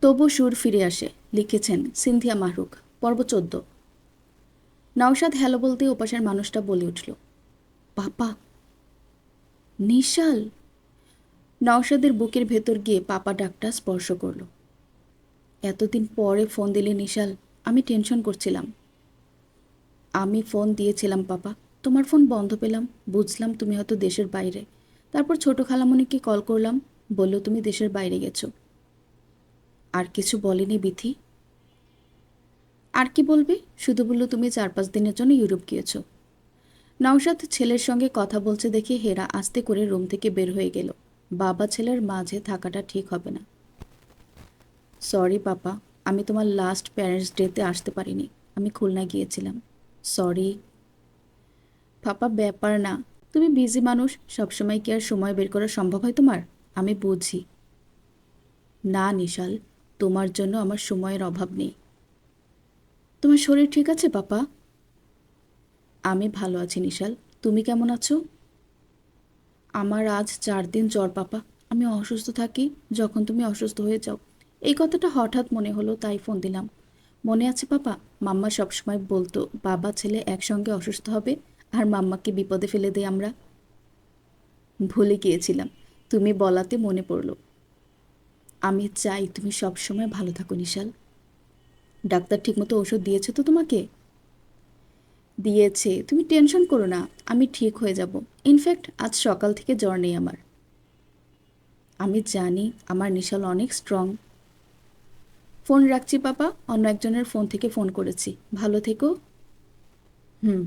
তবু সুর ফিরে আসে। লিখেছেন সিনথিয়া মাহরুখ। পর্ব 14। নওশাদ হ্যালো বলতে ওপাশের মানুষটা বলে উঠল, পাপা। নিশাল। নওশাদের বুকের ভেতর গিয়ে পাপা ডাকটা স্পর্শ করল। এতদিন পরে ফোন দিলে নিশাল, আমি টেনশন করছিলাম। আমি ফোন দিয়েছিলাম পাপা, তোমার ফোন বন্ধ পেলাম, বুঝলাম তুমি হয়তো দেশের বাইরে। তারপর ছোট খালামণিকে কল করলাম, বলল তুমি দেশের বাইরে গেছো। আর কিছু বলেনি বিথি? আর কি বলবে, শুধু বলল তুমি 4-5 দিনের জন্য ইউরোপ গিয়েছো। নওশাদ ছেলের সঙ্গে কথা বলছে দেখে হেরা আস্তে করে রুম থেকে বের হয়ে গেল। বাবা ছেলের মাঝে থাকাটা ঠিক হবে না। সরি পাপা, আমি তোমার লাস্ট প্যারেন্টস ডেতে আসতে পারিনি, আমি খুলনা গিয়েছিলাম। সরি। পাপা ব্যাপার না, তুমি বিজি মানুষ, সবসময় কি আর সময় বের করা সম্ভব হয় তোমার? আমি বুঝি। না নিশাল, তোমার জন্য আমার সময়ের অভাব নেই। তোমার শরীর ঠিক আছে পাপা? আমি ভালো আছি নিশাল, তুমি কেমন আছো? আমার আজ 4 দিন জ্বর পাপা। আমি অসুস্থ থাকি যখন তুমি অসুস্থ হয়ে যাও। এই কথাটা হঠাৎ মনে হলো, তাই ফোন দিলাম। মনে আছে পাপা, মাম্মা সবসময় বলতো বাবা ছেলে একসঙ্গে অসুস্থ হবে আর মাম্মাকে বিপদে ফেলে দেই আমরা। ভুলে গিয়েছিলাম, তুমি বলাতে মনে পড়লো। আমি চাই তুমি সবসময় ভালো থাকো নিশাল। ডাক্তার ঠিকমতো ওষুধ দিয়েছে তো তোমাকে? দিয়েছে, তুমি টেনশন করো না, আমি ঠিক হয়ে যাব। ইনফ্যাক্ট আজ সকাল থেকে জ্বর নেই আমার। আমি জানি আমার নিশাল অনেক স্ট্রং। ফোন রাখছি পাপা, অন্য একজনের ফোন থেকে ফোন করেছি। ভালো থেকো। হুম।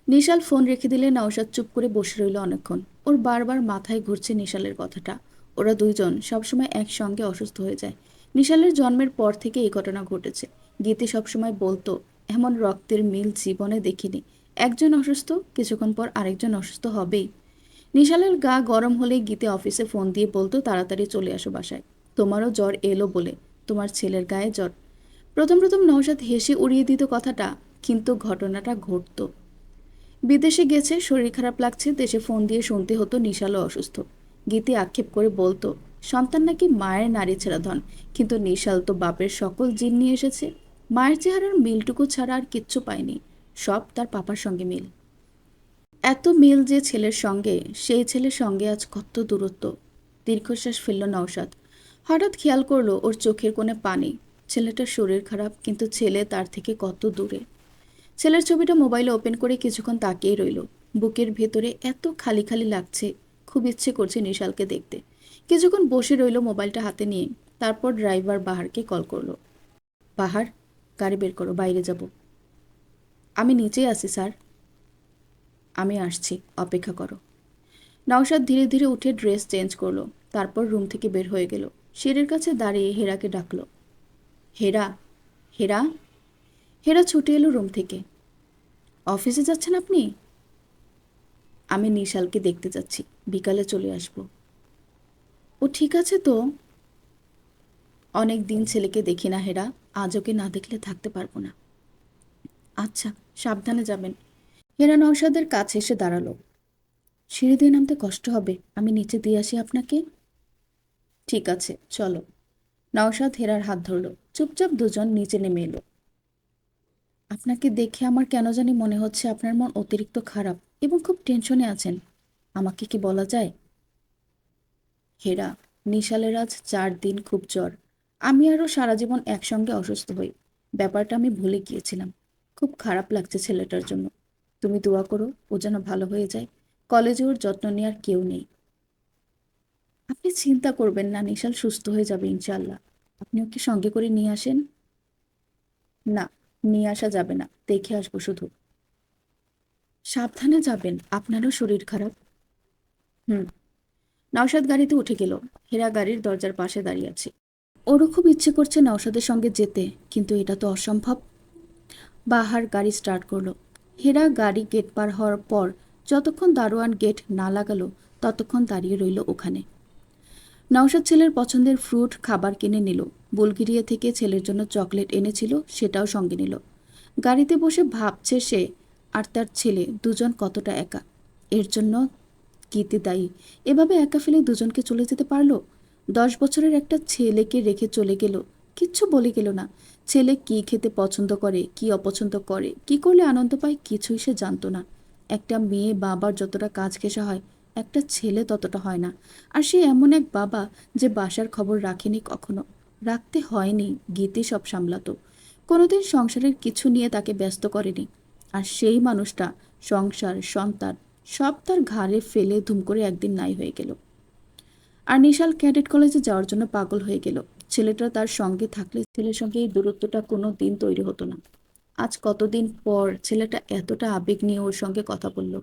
নিশাল ফোন রেখে দিলে নওশাদ চুপ করে বসে রইল অনেকক্ষণ। ওর বারবার মাথায় ঘুরছে নিশালের কথাটা। ওরা দুইজন সবসময় একসঙ্গে অসুস্থ হয়ে যায়। নিশালের জন্মের পর থেকে এই ঘটনা ঘটেছে। গীতি সবসময় বলতো, এমন রক্তের মিল জীবনে দেখিনি। একজন অসুস্থ, কিছুক্ষণ পর আরেকজন অসুস্থ হবেই। নিশালের গা গরম হলেই গীতে অফিসে ফোন দিয়ে বলতো তাড়াতাড়ি চলে আসো বাসায়, তোমারও জ্বর এলো বলে, তোমার ছেলের গায়ে জ্বর। প্রথম প্রথম নওশাদ হেসে উড়িয়ে দিত কথাটা, কিন্তু ঘটনাটা ঘটতো। বিদেশে গেছে, শরীর খারাপ লাগছে, দেশে ফোন দিয়ে শুনতে হতো নিশালও অসুস্থ। গীতি আক্ষেপ করে বলতো, সন্তান নাকি মায়ের নারী ছেড়া ধন, কিন্তু নিশাল তো বাপের সকল জিন নিয়ে এসেছে। মায়ের চেহারার মিলটুকু ছাড়া আর কিচ্ছু পায়নি, সব তার পাপার সঙ্গে মিল। এত মিল যে ছেলের সঙ্গে, সেই ছেলের সঙ্গে আজ কত দূরত্ব। দীর্ঘশ্বাস ফেলল নওশাদ। হঠাৎ খেয়াল করলো ওর চোখের কোণে পানি। ছেলেটার শরীর খারাপ, কিন্তু ছেলে তার থেকে কত দূরে। ছেলের ছবিটা মোবাইলে ওপেন করে কিছুক্ষণ তাকিয়ে রইল। বুকের ভেতরে এত খালি খালি লাগছে, খুব ইচ্ছে করছে নিশালকে দেখতে। কিছুক্ষণ বসে রইল মোবাইলটা হাতে নিয়ে। তারপর ড্রাইভার বাহারকে কল করলো। বাহার, গাড়ি বের করো, বাইরে যাব। আমি নিচেই আছি স্যার। আমি আসছি, অপেক্ষা করো। নওশাদ ধীরে ধীরে উঠে ড্রেস চেঞ্জ করলো। তারপর রুম থেকে বের হয়ে গেল। সিঁড়ির কাছে দাঁড়িয়ে হেরাকে ডাকলো। হেরা, হেরা। হেরা ছুটে এলো রুম থেকে। অফিসে যাচ্ছেন আপনি? আমি নিশালকে দেখতে যাচ্ছি, বিকালে চলে আসব। ও ঠিক আছে তো? অনেক দিন ছেলেকে দেখি না হেরা, আজ ওকে না দেখলে থাকতে পারবো না। আচ্ছা, সাবধানে যাবেন। হেরা নওশাদের কাছে এসে দাঁড়ালো। সিঁড়ি দিয়ে নামতে কষ্ট হবে, আমি নিচে দিয়ে আসি আপনাকে। ঠিক আছে, চলো। নওশাদ হেরার হাত ধরল। চুপচাপ দুজন নিচে নেমে এলো। আপনাকে দেখে আমার কেন জানি মনে হচ্ছে আপনার মন অতিরিক্ত খারাপ এবং খুব টেনশনে আছেন। আমাকে কি বলা যায়? হেরা, নিশালের আজ 4 দিন খুব জ্বর। আমি আরও সারা জীবন একসঙ্গে অসুস্থ হই। ব্যাপারটা আমি ভুলে গিয়েছিলাম। খুব খারাপ লাগছে ছেলেটার জন্য। তুমি দোয়া করো ও যেন ভালো হয়ে যায়। কলেজে ওর যত্ন নেওয়ার কেউ নেই। আপনি চিন্তা করবেন না, নিশাল সুস্থ হয়ে যাবে ইনশাল্লাহ। আপনি ওকে সঙ্গে করে নিয়ে আসেন। না, নিয়ে আসা যাবে না, দেখে আসবো শুধু। সাবধানে যাবেন, আপনারও শরীর খারাপ। হুম। নওশাদ গাড়িতে উঠে গেল। হেরা গাড়ির দরজার পাশে দাঁড়িয়ে আছে। ওরও খুব ইচ্ছে করছে নওশাদের সঙ্গে যেতে, কিন্তু এটা তো অসম্ভব। বাহার গাড়ি স্টার্ট করলো। হেরা গাড়ি গেট পার হওয়ার পর যতক্ষণ দারোয়ান গেট না লাগালো ততক্ষণ দাঁড়িয়ে রইল ওখানে। নওশাদ ছেলের পছন্দের ফ্রুট খাবার কিনে নিল। বুলগেরিয়া থেকে ছেলের জন্য চকলেট এনেছিল, সেটাও সঙ্গে নিল। গাড়িতে বসে ভাবছে সে আর তার ছেলে দুজন কতটা একা। এর জন্য গীতি দায়ী। এভাবে একা ফেলে দুজনকে চলে যেতে পারলো। 10 বছরের একটা ছেলেকে রেখে চলে গেল, কিচ্ছু বলে গেল না। ছেলে কি খেতে পছন্দ করে, কি অপছন্দ করে, কি করলে আনন্দ পায়, কিছুই সে জানতো না। একটা মেয়ে বাবার যতটা কাজ ঘেঁষা হয়, একটা ছেলে ততটা হয় না। আর সে এমন এক বাবা যে বাসার খবর রাখেনি কখনো, রাখতে হয়নি, গীতি সব সামলাতো। কোনোদিন সংসারের কিছু নিয়ে তাকে ব্যস্ত করেনি। আর সেই মানুষটা সংসার, সন্তান সব তার ঘাড়ে ফেলে ধুম করে একদিন নাই হয়ে গেল। আর নিশাল ক্যাডেট কলেজে যাওয়ার জন্য পাগল হয়ে গেল। ছেলেটা তার সঙ্গে থাকলে ছেলের সঙ্গে এই দূরত্বটা কোনো দিন তৈরি হতো না। আজ কতদিন পর ছেলেটা এতটা আবেগ নিয়ে ওর সঙ্গে কথা বলল।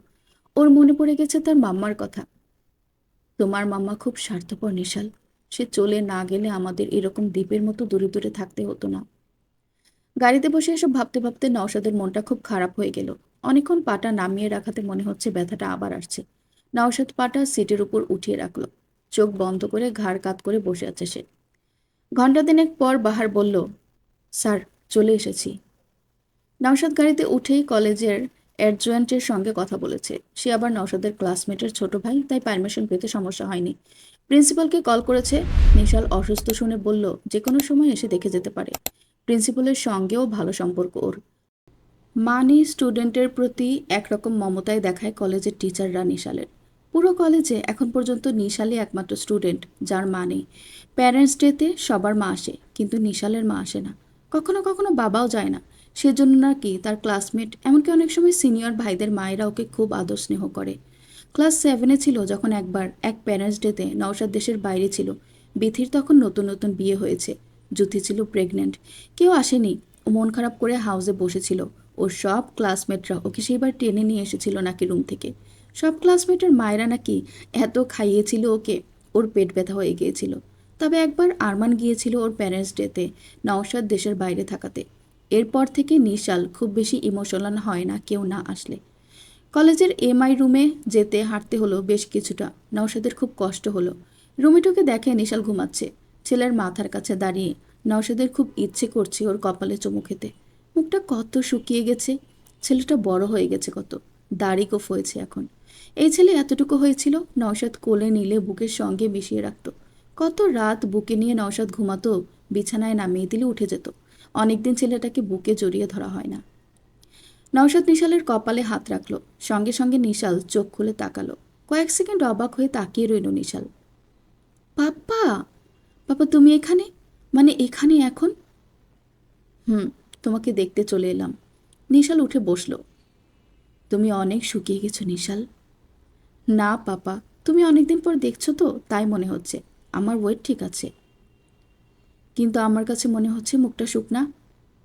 ওর মনে পড়ে গেছে তার মাম্মার কথা। তোমার মাম্মা খুব স্বার্থপর নিশাল। সে চলে না গেলে আমাদের এরকম দ্বীপের মতো দূরে দূরে থাকতে হতো না। গাড়িতে বসে এসব ভাবতে ভাবতে নওশাদের মনটা খুব খারাপ হয়ে গেল। অনেকক্ষণ পাটা নামিয়ে রাখাতে মনে হচ্ছে ব্যথাটা আবার আসছে। নওশাদ পাটা সিটের উপর উঠিয়ে রাখলো। চোখ বন্ধ করে ঘাড় কাত করে বসে আছে সে। ঘণ্টা দিনেক পর বাহার বলল, স্যার, চলে এসেছি। নওশাদ গাড়িতে উঠেই কলেজের অ্যাডজুয়েন্টের সঙ্গে কথা বলেছে। সে আবার নওশাদের ক্লাসমেটের ছোট ভাই, তাই পারমিশন পেতে সমস্যা হয়নি। প্রিন্সিপালকে কল করেছে। নিশাল অসুস্থ শুনে বলল যে কোনো সময় এসে দেখে যেতে পারে। প্রিন্সিপালের সঙ্গেও ভালো সম্পর্ক ওর। মানে স্টুডেন্টের প্রতি একরকম মমতায় দেখায় কলেজের টিচাররা নিশালের। পুরো কলেজে এখন পর্যন্ত নিশালই একমাত্র স্টুডেন্ট যার মা নেই। প্যারেন্টস ডেতে সবার মা আসে, কিন্তু নিশালের মা আসে না। কখনো কখনো বাবাও যায় না। সেজন্য নাকি তার ক্লাসমেট, এমনকি অনেক সময় সিনিয়র ভাইদের মায়েরা ওকে খুব আদর স্নেহ করে। ক্লাস 7-এ ছিল যখন একবার এক প্যারেন্টস ডেতে নওশাদ দেশের বাইরে ছিল। বিথির তখন নতুন নতুন বিয়ে হয়েছে। জুথি ছিল প্রেগনেন্ট। কেউ আসেনি। ও মন খারাপ করে হাউসে বসেছিল। ওর সব ক্লাসমেটরা ওকে সেইবার টেনে নিয়ে এসেছিল নাকি রুম থেকে। সব ক্লাসমেটের মায়েরা নাকি এত খাইয়েছিল ওকে, ওর পেট ব্যথা হয়ে গিয়েছিল। তবে একবার আরমান গিয়েছিল ওর প্যারেন্টস ডেতে নওশাদ দেশের বাইরে থাকাতে। এরপর থেকে নিশাল খুব বেশি ইমোশনাল হয় না কেউ না আসলে। কলেজের এমআই রুমে যেতে হাঁটতে হলো বেশ কিছুটা। নওশাদের খুব কষ্ট হলো। রুমে ঢুকে দেখে নিশাল ঘুমাচ্ছে। ছেলের মাথার কাছে দাঁড়িয়ে নওশাদের খুব ইচ্ছে করছে ওর কপালে চুমু খেতে। মুখটা কত শুকিয়ে গেছে। ছেলেটা বড় হয়ে গেছে কত, দাড়ি গোঁফ হয়েছে এখন। এই ছেলে এতটুকু হয়েছিল, নওশাদ কোলে নিলে বুকের সঙ্গে মিশিয়ে রাখত। কত রাত বুকে নিয়ে নওশাদ ঘুমাতো, বিছানায় নামিয়ে দিলে উঠে যেত। অনেকদিন ছেলেটাকে বুকে জড়িয়ে ধরা হয় না। নওশাদ নিশালের কপালে হাত রাখল। সঙ্গে সঙ্গে নিশাল চোখ খুলে তাকালো। কয়েক সেকেন্ড অবাক হয়ে তাকিয়ে রইল নিশাল। পাপ্পা, পাপা তুমি এখানে? মানে এখানে এখন? হুম, তোমাকে দেখতে চলে এলাম। নিশাল উঠে বসল। তুমি অনেক শুকিয়ে গেছো নিশাল। না পাপা, তুমি অনেকদিন পর দেখছো তো তাই মনে হচ্ছে। আমার ওয়েট ঠিক আছে, কিন্তু আমার কাছে মনে হচ্ছে মুখটা শুকনা।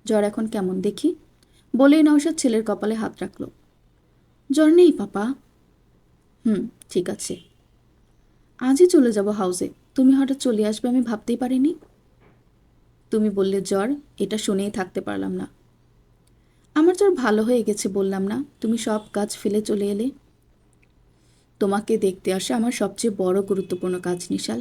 জ্বর এখন কেমন দেখি? বলেই নওশাদ ছেলের কপালে হাত রাখল। জ্বর নেই পাপা। হুম, ঠিক আছে। আজই চলে যাব হাউসে। তুমি হঠাৎ চলে আসবে আমি ভাবতেই পারিনি। তুমি বললে জ্বর, এটা শুনেই থাকতে পারলাম না। আমার জ্বর ভালো হয়ে গেছে বললাম না, তুমি সব কাজ ফেলে চলে এলে। তোমাকে দেখতে আসা আমার সবচেয়ে বড় গুরুত্বপূর্ণ কাজ নিশাল।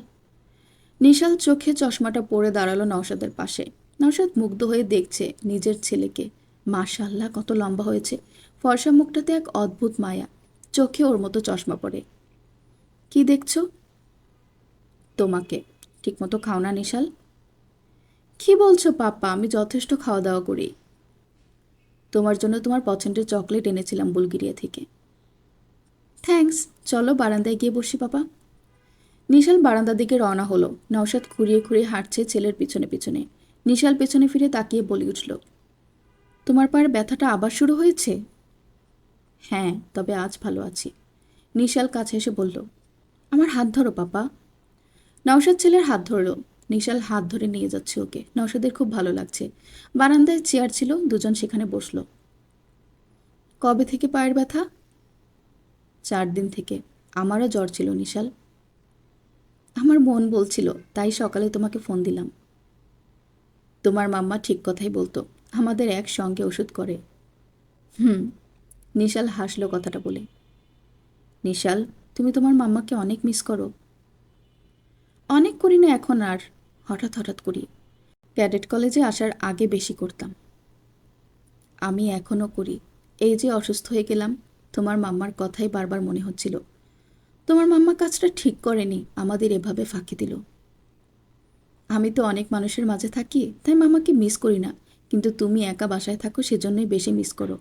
নিশাল চোখে চশমাটা পরে দাঁড়ালো নওশাদের পাশে। নওশাদ মুগ্ধ হয়ে দেখছে নিজের ছেলেকে। মাশাআল্লাহ, কত লম্বা হয়েছে। ফর্সা মুখটাতে এক অদ্ভুত মায়া। চোখে ওর মতো চশমা পরে। কি দেখছো? তোমাকে। ঠিকমতো খাও না নিশাল? কি বলছো পাপ্পা, আমি যথেষ্ট খাওয়া দাওয়া করি। তোমার জন্য তোমার পছন্দের চকলেট এনেছিলাম বুলগেরিয়া থেকে। থ্যাঙ্কস। চলো বারান্দায় গিয়ে বসি পাপা। নিশাল বারান্দার দিকে রওনা হলো। নওশাদ খুঁড়িয়ে খুঁড়িয়ে হাঁটছে ছেলের পিছনে পিছনে। নিশাল পেছনে ফিরে তাকিয়ে বলে উঠল, তোমার পায়ের ব্যথাটা আবার শুরু হয়েছে? হ্যাঁ, তবে আজ ভালো আছি। নিশাল কাছে এসে বলল, আমার হাত ধরো পাপা। নওশাদ ছেলের হাত ধরল। নিশাল হাত ধরে নিয়ে যাচ্ছে ওকে। নওশাদের খুব ভালো লাগছে। বারান্দায় চেয়ার ছিল, দুজন সেখানে বসলো। কবে থেকে পায়ের ব্যথা? 4 দিন থেকে। আমারও জ্বর ছিল নিশাল। আমার মন বলছিল, তাই সকালে তোমাকে ফোন দিলাম। তোমার মাম্মা ঠিক কথাই বলতো, আমাদের একসঙ্গে ওষুধ করে। হুম। নিশাল হাসলো কথাটা বলে। নিশাল, তুমি তোমার মাম্মাকে অনেক মিস করো? অনেক করি না এখন আর, হঠাৎ হঠাৎ করি। ক্যাডেট কলেজে আসার আগে বেশি করতাম। আমি এখনও করি। এই যে অসুস্থ হয়ে গেলাম, তোমার মাম্মার কথাই বারবার মনে হচ্ছিল। তোমার মাম্মা কাজটা ঠিক করেনি, আমাদের এভাবে ফাঁকি দিল। আমি তো অনেক মানুষের মাঝে থাকি, তাই মামাকে মিস করি না, কিন্তু তুমি একা বাসায় থাকো, সেজন্যই বেশি মিস করো।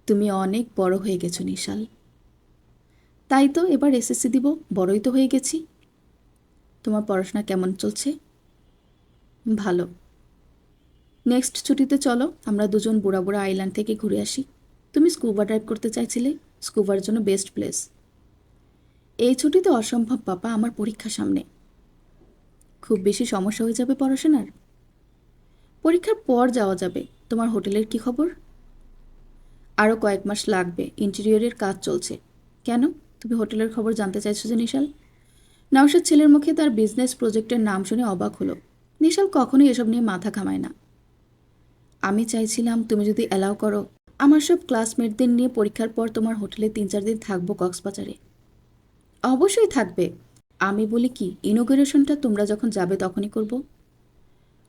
তুমি অনেক বড় হয়ে গেছো নিশাল। তাই তো, এবার এসএসসি দিব, বড়ই তো হয়ে গেছি। তোমার পড়াশোনা কেমন চলছে? ভালো। নেক্সট ছুটিতে চলো, আমরা দুজন বুড়া বুড়া আইল্যান্ড থেকে ঘুরে আসি। তুমি স্কুবা ড্রাইভ করতে চাইছিলে, স্কুবার জন্য বেস্ট প্লেস। এই ছুটিতে অসম্ভব পাপা, আমার পরীক্ষা সামনে। খুব বেশি সমস্যা হয়ে যাবে পড়াশোনার? পরীক্ষার পর যাওয়া যাবে। তোমার হোটেলের কি খবর? আরও কয়েক মাস লাগবে, ইন্টেরিয়রের কাজ চলছে। কেন, তুমি হোটেলের খবর জানতে চাইছো যে নিশাল? নওশাদ ছেলের মুখে তার বিজনেস প্রজেক্টের নাম শুনে অবাক হলো। নিশাল কখনোই এসব নিয়ে মাথা ঘামায় না। আমি চাইছিলাম তুমি যদি অ্যালাউ করো, আমার সব ক্লাসমেটদের নিয়ে পরীক্ষার পর তোমার হোটেলে 3-4 দিন থাকবো কক্সবাজারে। অবশ্যই থাকবে। আমি বলি কি, ইনোগ্রেশনটা তোমরা যখন যাবে তখনই করব।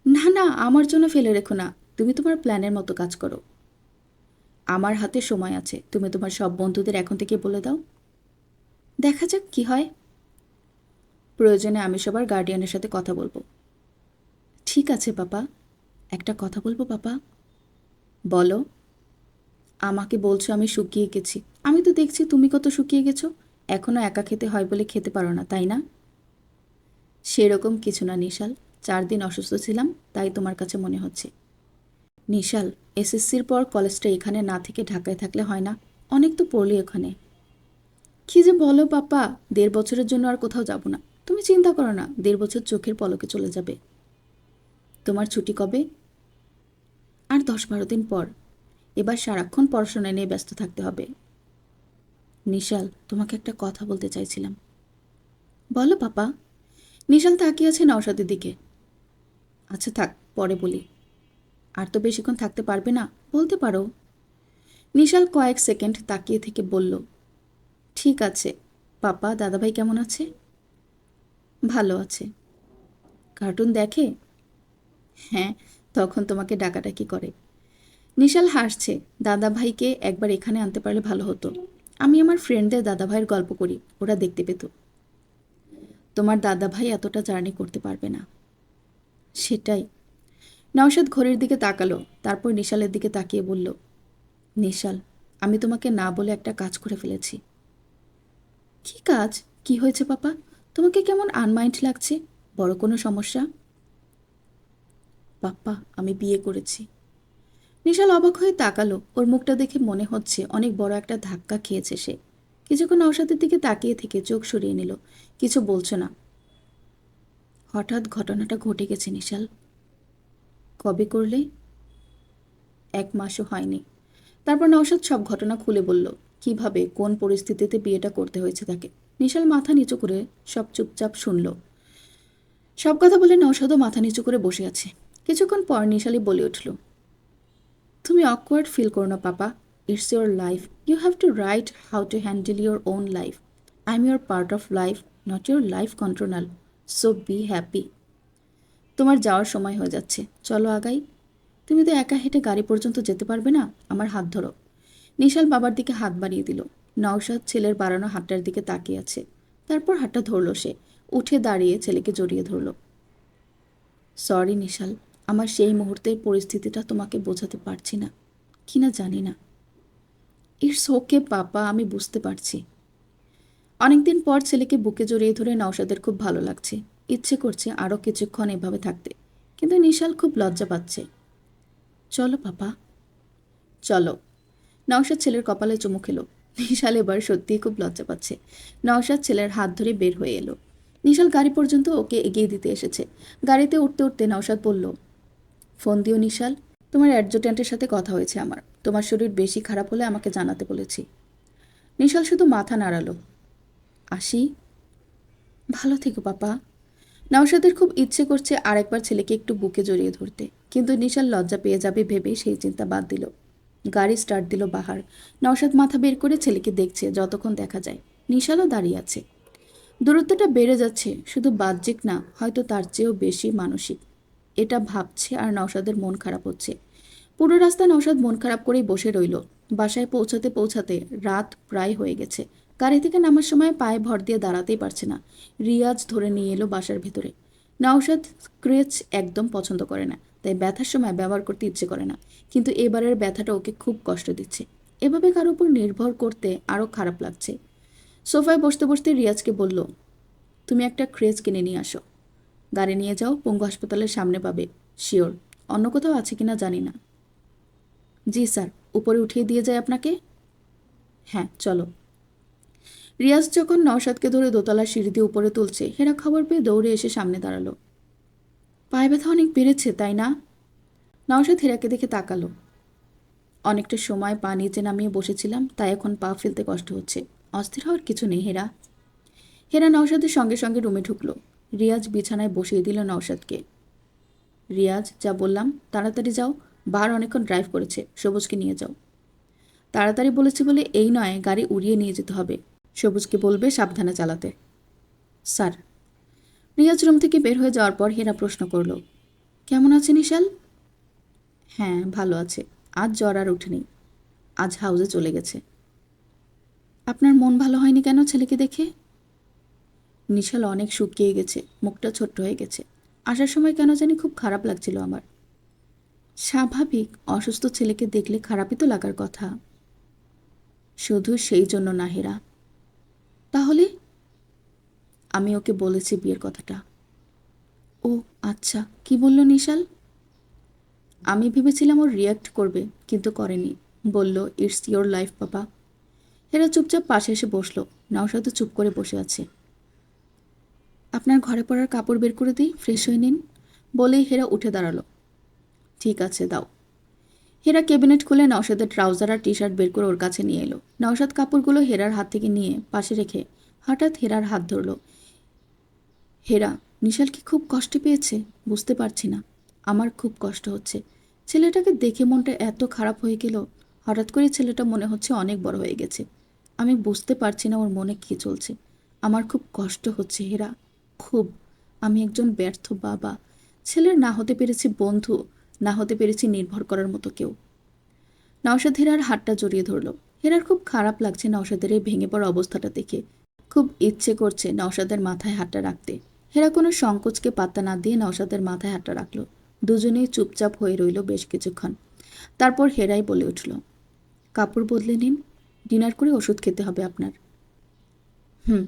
না না, আমার জন্য ফেলে রেখো না, তুমি তোমার প্ল্যানের মতো কাজ করো। আমার হাতে সময় আছে, তুমি তোমার সব বন্ধুদের এখন থেকে বলে দাও। দেখা যাক কি হয়। প্রয়োজনে আমি সবার গার্ডিয়ানের সাথে কথা বলবো। ঠিক আছে পাপা। একটা কথা বলবো পাপা? বলো। আমাকে বলছো আমি শুকিয়ে গেছি, আমি তো দেখছি তুমি কত শুকিয়ে গেছো। এখনও একা খেতে হয় বলে খেতে পারো না, তাই না? সেরকম কিছু না নিশাল, 4 দিন অসুস্থ ছিলাম, তাই তোমার কাছে মনে হচ্ছে। নিশাল, এসএসসির পর কলেজটা এখানে না থেকে ঢাকায় থাকলে হয় না? অনেক তো পড়লি ওখানে। কি যে বলো পাপা, 1.5 বছরের জন্য আর কোথাও যাব না। তুমি চিন্তা করো না, 1.5 বছর চোখের পলকে চলে যাবে। তোমার ছুটি কবে? আর 10-12 দিন পর। এবার সারাক্ষণ পড়াশোনা নিয়ে ব্যস্ত থাকতে হবে। নিশাল, তোমাকে একটা কথা বলতে চাইছিলাম। বলো পাপা। নিশাল তাকিয়ে আছে নওশাদের দিকে। আচ্ছা থাক, পরে বলি। আর তো বেশিক্ষণ থাকতে পারবে না, বলতে পারো। নিশাল কয়েক সেকেন্ড তাকিয়ে থেকে বলল, ঠিক আছে। পাপা, দাদাভাই কেমন আছে? ভালো আছে। কার্টুন দেখে? হ্যাঁ, তখন তোমাকে ডাকাডাকি করে। নিশাল হাসছে। দাদাভাইকে একবার এখানে আনতে পারলে ভালো হতো। আমি আমার ফ্রেন্ডদের দাদাভাইয়ের গল্প করি, ওরা দেখতে পেত। তোমার দাদাভাই এতটা জার্নি করতে পারবে না। সেটাই। নওশাদ ঘড়ির দিকে তাকালো, তারপর নিশালের দিকে তাকিয়ে বলল, নিশাল, আমি তোমাকে না বলে একটা কাজ করে ফেলেছি। কি কাজ? কি হয়েছে পাপা? তোমাকে কেমন আনমাইন্ড লাগছে? বড় কোনো সমস্যা? পাপ্পা, আমি বিয়ে করেছি। নিশাল অবাক হয়ে তাকালো, ওর মুখটা দেখে মনে হচ্ছে অনেক বড় একটা ধাক্কা খেয়েছে সে। কিছুক্ষণ নওশাদের দিকে তাকিয়ে থেকে চোখ সরিয়ে নিল, কিছু বলছে না। হঠাৎ ঘটনাটা ঘটে গেছে নিশাল। কবে করলে? 1 মাসও হয়নি। তারপর নওশাদ সব ঘটনা খুলে বলল, কিভাবে কোন পরিস্থিতিতে বিয়েটা করতে হয়েছে তাকে। নিশাল মাথা নিচু করে সব চুপচাপ শুনল। সব কথা বলে নওশাদও মাথা নিচু করে বসে আছে। কিছুক্ষণ পর নিশালি বলে উঠল, তুমি অকওয়ার্ড ফিল করো না পাপা। It's your life, you have to right how to handle your own life. I am your part of life, not your life controller. So be happy. তোমার যাওয়ার সময় হয়ে যাচ্ছে, চলো আগাই। তুমি তো একা হেঁটে গাড়ি পর্যন্ত যেতে পারবে না, আমার হাত ধরো। নিশাল বাবার দিকে হাত বাড়িয়ে দিল। নওশাদ ছেলের বাড়ানো হাতটার দিকে তাকিয়ে আছে। তারপর হাতটা ধরল সে, উঠে দাঁড়িয়ে ছেলেকে জড়িয়ে ধরল। সরি নিশাল, আমার সেই মুহূর্তের পরিস্থিতিটা তোমাকে বোঝাতে পারছি না, কিনা জানি না। ইটস ওকে পাপা, আমি বুঝতে পারছি। অনেকদিন পর ছেলেকে বুকে জড়িয়ে ধরে নওশাদের খুব ভালো লাগছে। ইচ্ছে করছে আরও কিছুক্ষণ এভাবে থাকতে, কিন্তু নিশাল খুব লজ্জা পাচ্ছে। চলো পাপা। চলো। নওশাদ ছেলের কপালে চুমু খেলো। নিশাল এবার সত্যিই খুব লজ্জা পাচ্ছে। নওশাদ ছেলের হাত ধরে বের হয়ে এলো। নিশাল গাড়ি পর্যন্ত ওকে এগিয়ে দিতে এসেছে। গাড়িতে উঠতে উঠতে নওশাদ বলল, ফোন দিও নিশাল, তোমার অ্যাডজুট্যান্টের সাথে কথা হয়েছে আমার, তোমার শরীর বেশি খারাপ হলে আমাকে জানাতে বলেছি। নিশাল শুধু মাথা নাড়ালো। আসি। ভালো থেকো পাপা। নওশাদের খুব ইচ্ছে করছে আরেকবার ছেলেকে একটু বুকে জড়িয়ে ধরতে, কিন্তু নিশাল লজ্জা পেয়ে যাবে ভেবে সেই চিন্তা বাদ দিল। গাড়ি স্টার্ট দিল বাহার। নওশাদ মাথা বের করে ছেলেকে দেখছে যতক্ষণ দেখা যায়। নিশালও দাঁড়িয়ে আছে। দূরত্বটা বেড়ে যাচ্ছে, শুধু বাহ্যিক না, হয়তো তার চেয়েও বেশি মানসিক। এটা ভাবছে আর নওশাদের মন খারাপ হচ্ছে। পুরো রাস্তা নওশাদ মন খারাপ করেই বসে রইল। বাসায় পৌঁছাতে পৌঁছাতে রাত প্রায় হয়ে গেছে। গাড়ি থেকে নামার সময় পায়ে ভর দিয়ে দাঁড়াতেই পারছে না। রিয়াজ ধরে নিয়ে এলো বাসার ভেতরে। নওশাদ স্ক্র্যাচ একদম পছন্দ করে না, তাই ব্যথার সময় ব্যবহার করতে ইচ্ছে করে না। কিন্তু এবারের ব্যথাটা ওকে খুব কষ্ট দিচ্ছে। এভাবে কারোর উপর নির্ভর করতে আরও খারাপ লাগছে। সোফায় বসতে বসতে রিয়াজকে বলল, তুমি একটা ক্রেজ কিনে নিয়ে আসো। গাড়ি নিয়ে যাও, পঙ্গু হাসপাতালের সামনে পাবে। শিওর। অন্য কোথাও আছে কিনা জানি না। জি স্যার, উপরে উঠিয়ে দিয়ে যায় আপনাকে? হ্যাঁ, চলো। রিয়াজ যখন নওশাদকে ধরে দোতলার সিঁড়ি দিয়ে উপরে তুলছে, হেরা খবর পেয়ে দৌড়ে এসে সামনে দাঁড়ালো। পায়ে ব্যথা অনেক বেড়েছে, তাই না? নওশাদ হেরাকে দেখে তাকালো। অনেকটা সময় পা নিচে নামিয়ে বসেছিলাম, তাই এখন পা ফেলতে কষ্ট হচ্ছে। অস্থির হওয়ার কিছু নেই হেরা। হেরা নওশাদের সঙ্গে সঙ্গে রুমে ঢুকলো। রিয়াজ বিছানায় বসিয়ে দিল নওশাদকে। রিয়াজ, যা বললাম তাড়াতাড়ি যাও। বাহার অনেকক্ষণ ড্রাইভ করেছে, সবুজকে নিয়ে যাও। তাড়াতাড়ি বলেছি বলে এই নয়, গাড়ি উড়িয়ে নিয়ে যেতে হবে। সবুজকে বলবে সাবধানে চালাতে। স্যার। রিয়াজ রুম থেকে বের হয়ে যাওয়ার পর হেরা প্রশ্ন করল, কেমন আছে নিশাল? হ্যাঁ, ভালো আছে। আজ জ্বর আর ওঠেনি। আজ হাউসে চলে গেছে। আপনার মন ভালো হয়নি কেন ছেলেকে দেখে? নিশাল অনেক শুকিয়ে গেছে, মুখটা ছোট্ট হয়ে গেছে। আসার সময় কেন জানি খুব খারাপ লাগছিল আমার। স্বাভাবিক, অসুস্থ ছেলেকে দেখলে খারাপই তো লাগার কথা। শুধু সেই জন্য না হেরা। তাহলে? আমি ওকে বলেছি বিয়ের কথাটা। ও আচ্ছা, কি বলল নিশাল? আমি ভেবেছিলাম ওর রিয়্যাক্ট করবে, কিন্তু করেনি। বলল, ইটস ইয়োর লাইফ বাবা। হেরা চুপচাপ পাশে এসে বসলো। নওশাদও চুপ করে বসে আছে। আপনার ঘরে পড়ার কাপড় বের করে দিই, ফ্রেশ হয়ে নিন। বলেই হেরা উঠে দাঁড়ালো। ঠিক আছে, দাও। হেরা ক্যাবিনেট খুলে নওশাদের ট্রাউজার আর টি শার্ট বের করে ওর কাছে নিয়ে এলো। নওশাদ কাপড়গুলো হেরার হাত থেকে নিয়ে পাশে রেখে হঠাৎ হেরার হাত ধরল। হেরা, নিশাল কি খুব কষ্ট পেয়েছে? বুঝতে পারছি না। আমার খুব কষ্ট হচ্ছে। ছেলেটাকে দেখে মনটা এত খারাপ হয়ে গেল। হঠাৎ করে ছেলেটা মনে হচ্ছে অনেক বড় হয়ে গেছে। আমি বুঝতে পারছি না ওর মনে কী চলছে। আমার খুব কষ্ট হচ্ছে হেরা, খুব। আমি একজন ব্যর্থ বাবা। ছেলের না হতে পেরেছি বন্ধু, না হতে পেরেছি নির্ভর করার মতো কেউ। নওশাদ হেরার হাতটা জড়িয়ে ধরল। হেরার খুব খারাপ লাগছে নওশাদের এই ভেঙে পড়া অবস্থাটা দেখে। খুব ইচ্ছে করছে নওশাদের মাথায় হাতটা রাখতে। হেরা কোনো সংকোচকে পাত্তা না দিয়ে নওশাদের মাথায় হাতটা রাখল। দুজনেই চুপচাপ হয়ে রইল বেশ কিছুক্ষণ। তারপর হেরাই বলে উঠল, কাপড় বদলে নিন। ডিনার করে ওষুধ খেতে হবে আপনার। হুম।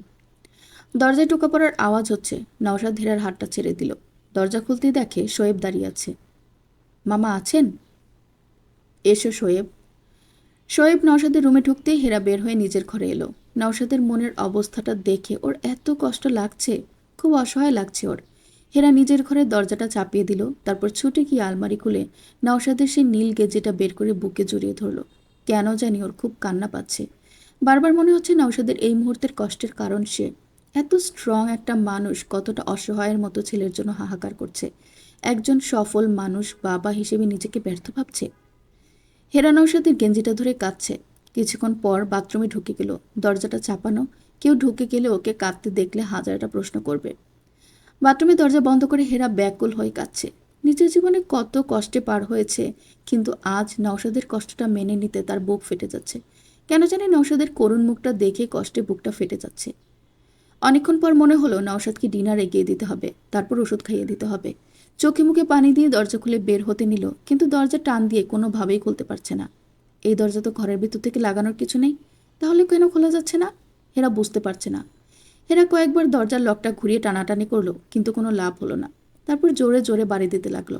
দরজায় টোকা পড়ার আওয়াজ হচ্ছে। নওশাদ হেরার হাতটা ছেড়ে দিল। দরজা খুলতেই দেখে শোয়েব দাঁড়িয়ে আছে। মামা আছেন? এসো শোয়েব। শোয়েব নওশাদের রুমে ঢুকতেই হেরা বের হয়ে নিজের ঘরে এলো। নওশাদের মনের অবস্থাটা দেখে ওর এত কষ্ট লাগছে, খুব অসহায় লাগছে ওর। হেরা নিজের ঘরের দরজাটা চাপিয়ে দিল। তারপর ছুটে গিয়ে আলমারি খুলে নওশাদের সেই নীল গেঞ্জিটা বের করে বুকে জড়িয়ে ধরল। কেন জানি ওর খুব কান্না পাচ্ছে। বারবার মনে হচ্ছে নওশাদের এই মুহূর্তের কষ্টের কারণ সে। এত স্ট্রং একটা মানুষ কতটা অসহায়ের মতো ছেলের জন্য হাহাকার করছে। একজন সফল মানুষ বাবা হিসেবে নিজেকে ব্যর্থ ভাবছে। হেরা নওশাদের গেঞ্জিটা ধরে কাঁদছে। কিছুক্ষণ পর বাথরুমে ঢুকে গেল। দরজাটা চাপানো। কেউ ঢুকে গেলে ওকে কাঁদতে দেখলে হাজারটা প্রশ্ন করবে। বাথরুমে দরজা বন্ধ করে হেরা ব্যাকুল হয়ে কাঁদছে। নিজের জীবনে কত কষ্টে পার হয়েছে, কিন্তু আজ নওশাদের কষ্টটা মেনে নিতে তার বুক ফেটে যাচ্ছে। কেন জানি নওশাদের করুণ মুখটা দেখে কষ্টে বুকটা ফেটে যাচ্ছে। অনেকক্ষণ পর মনে হলো নওশাদকে ডিনার এগিয়ে দিতে হবে, তারপর ওষুধ খাইয়ে দিতে হবে। চোখে মুখে পানি দিয়ে দরজা খুলে বের হতে নিল, কিন্তু দরজা টান দিয়ে কোনোভাবেই খুলতে পারছে না। এই দরজা তো ঘরের ভিতর থেকে লাগানোর কিছু নেই, তাহলে কেন খোলা যাচ্ছে না? হেরা বুঝতে পারছে না। হেরা কয়েকবার দরজার লকটা ঘুরিয়ে টানাটানি করলো, কিন্তু কোনো লাভ হলো না। তারপর জোরে জোরে বাড়ি দিতে লাগলো।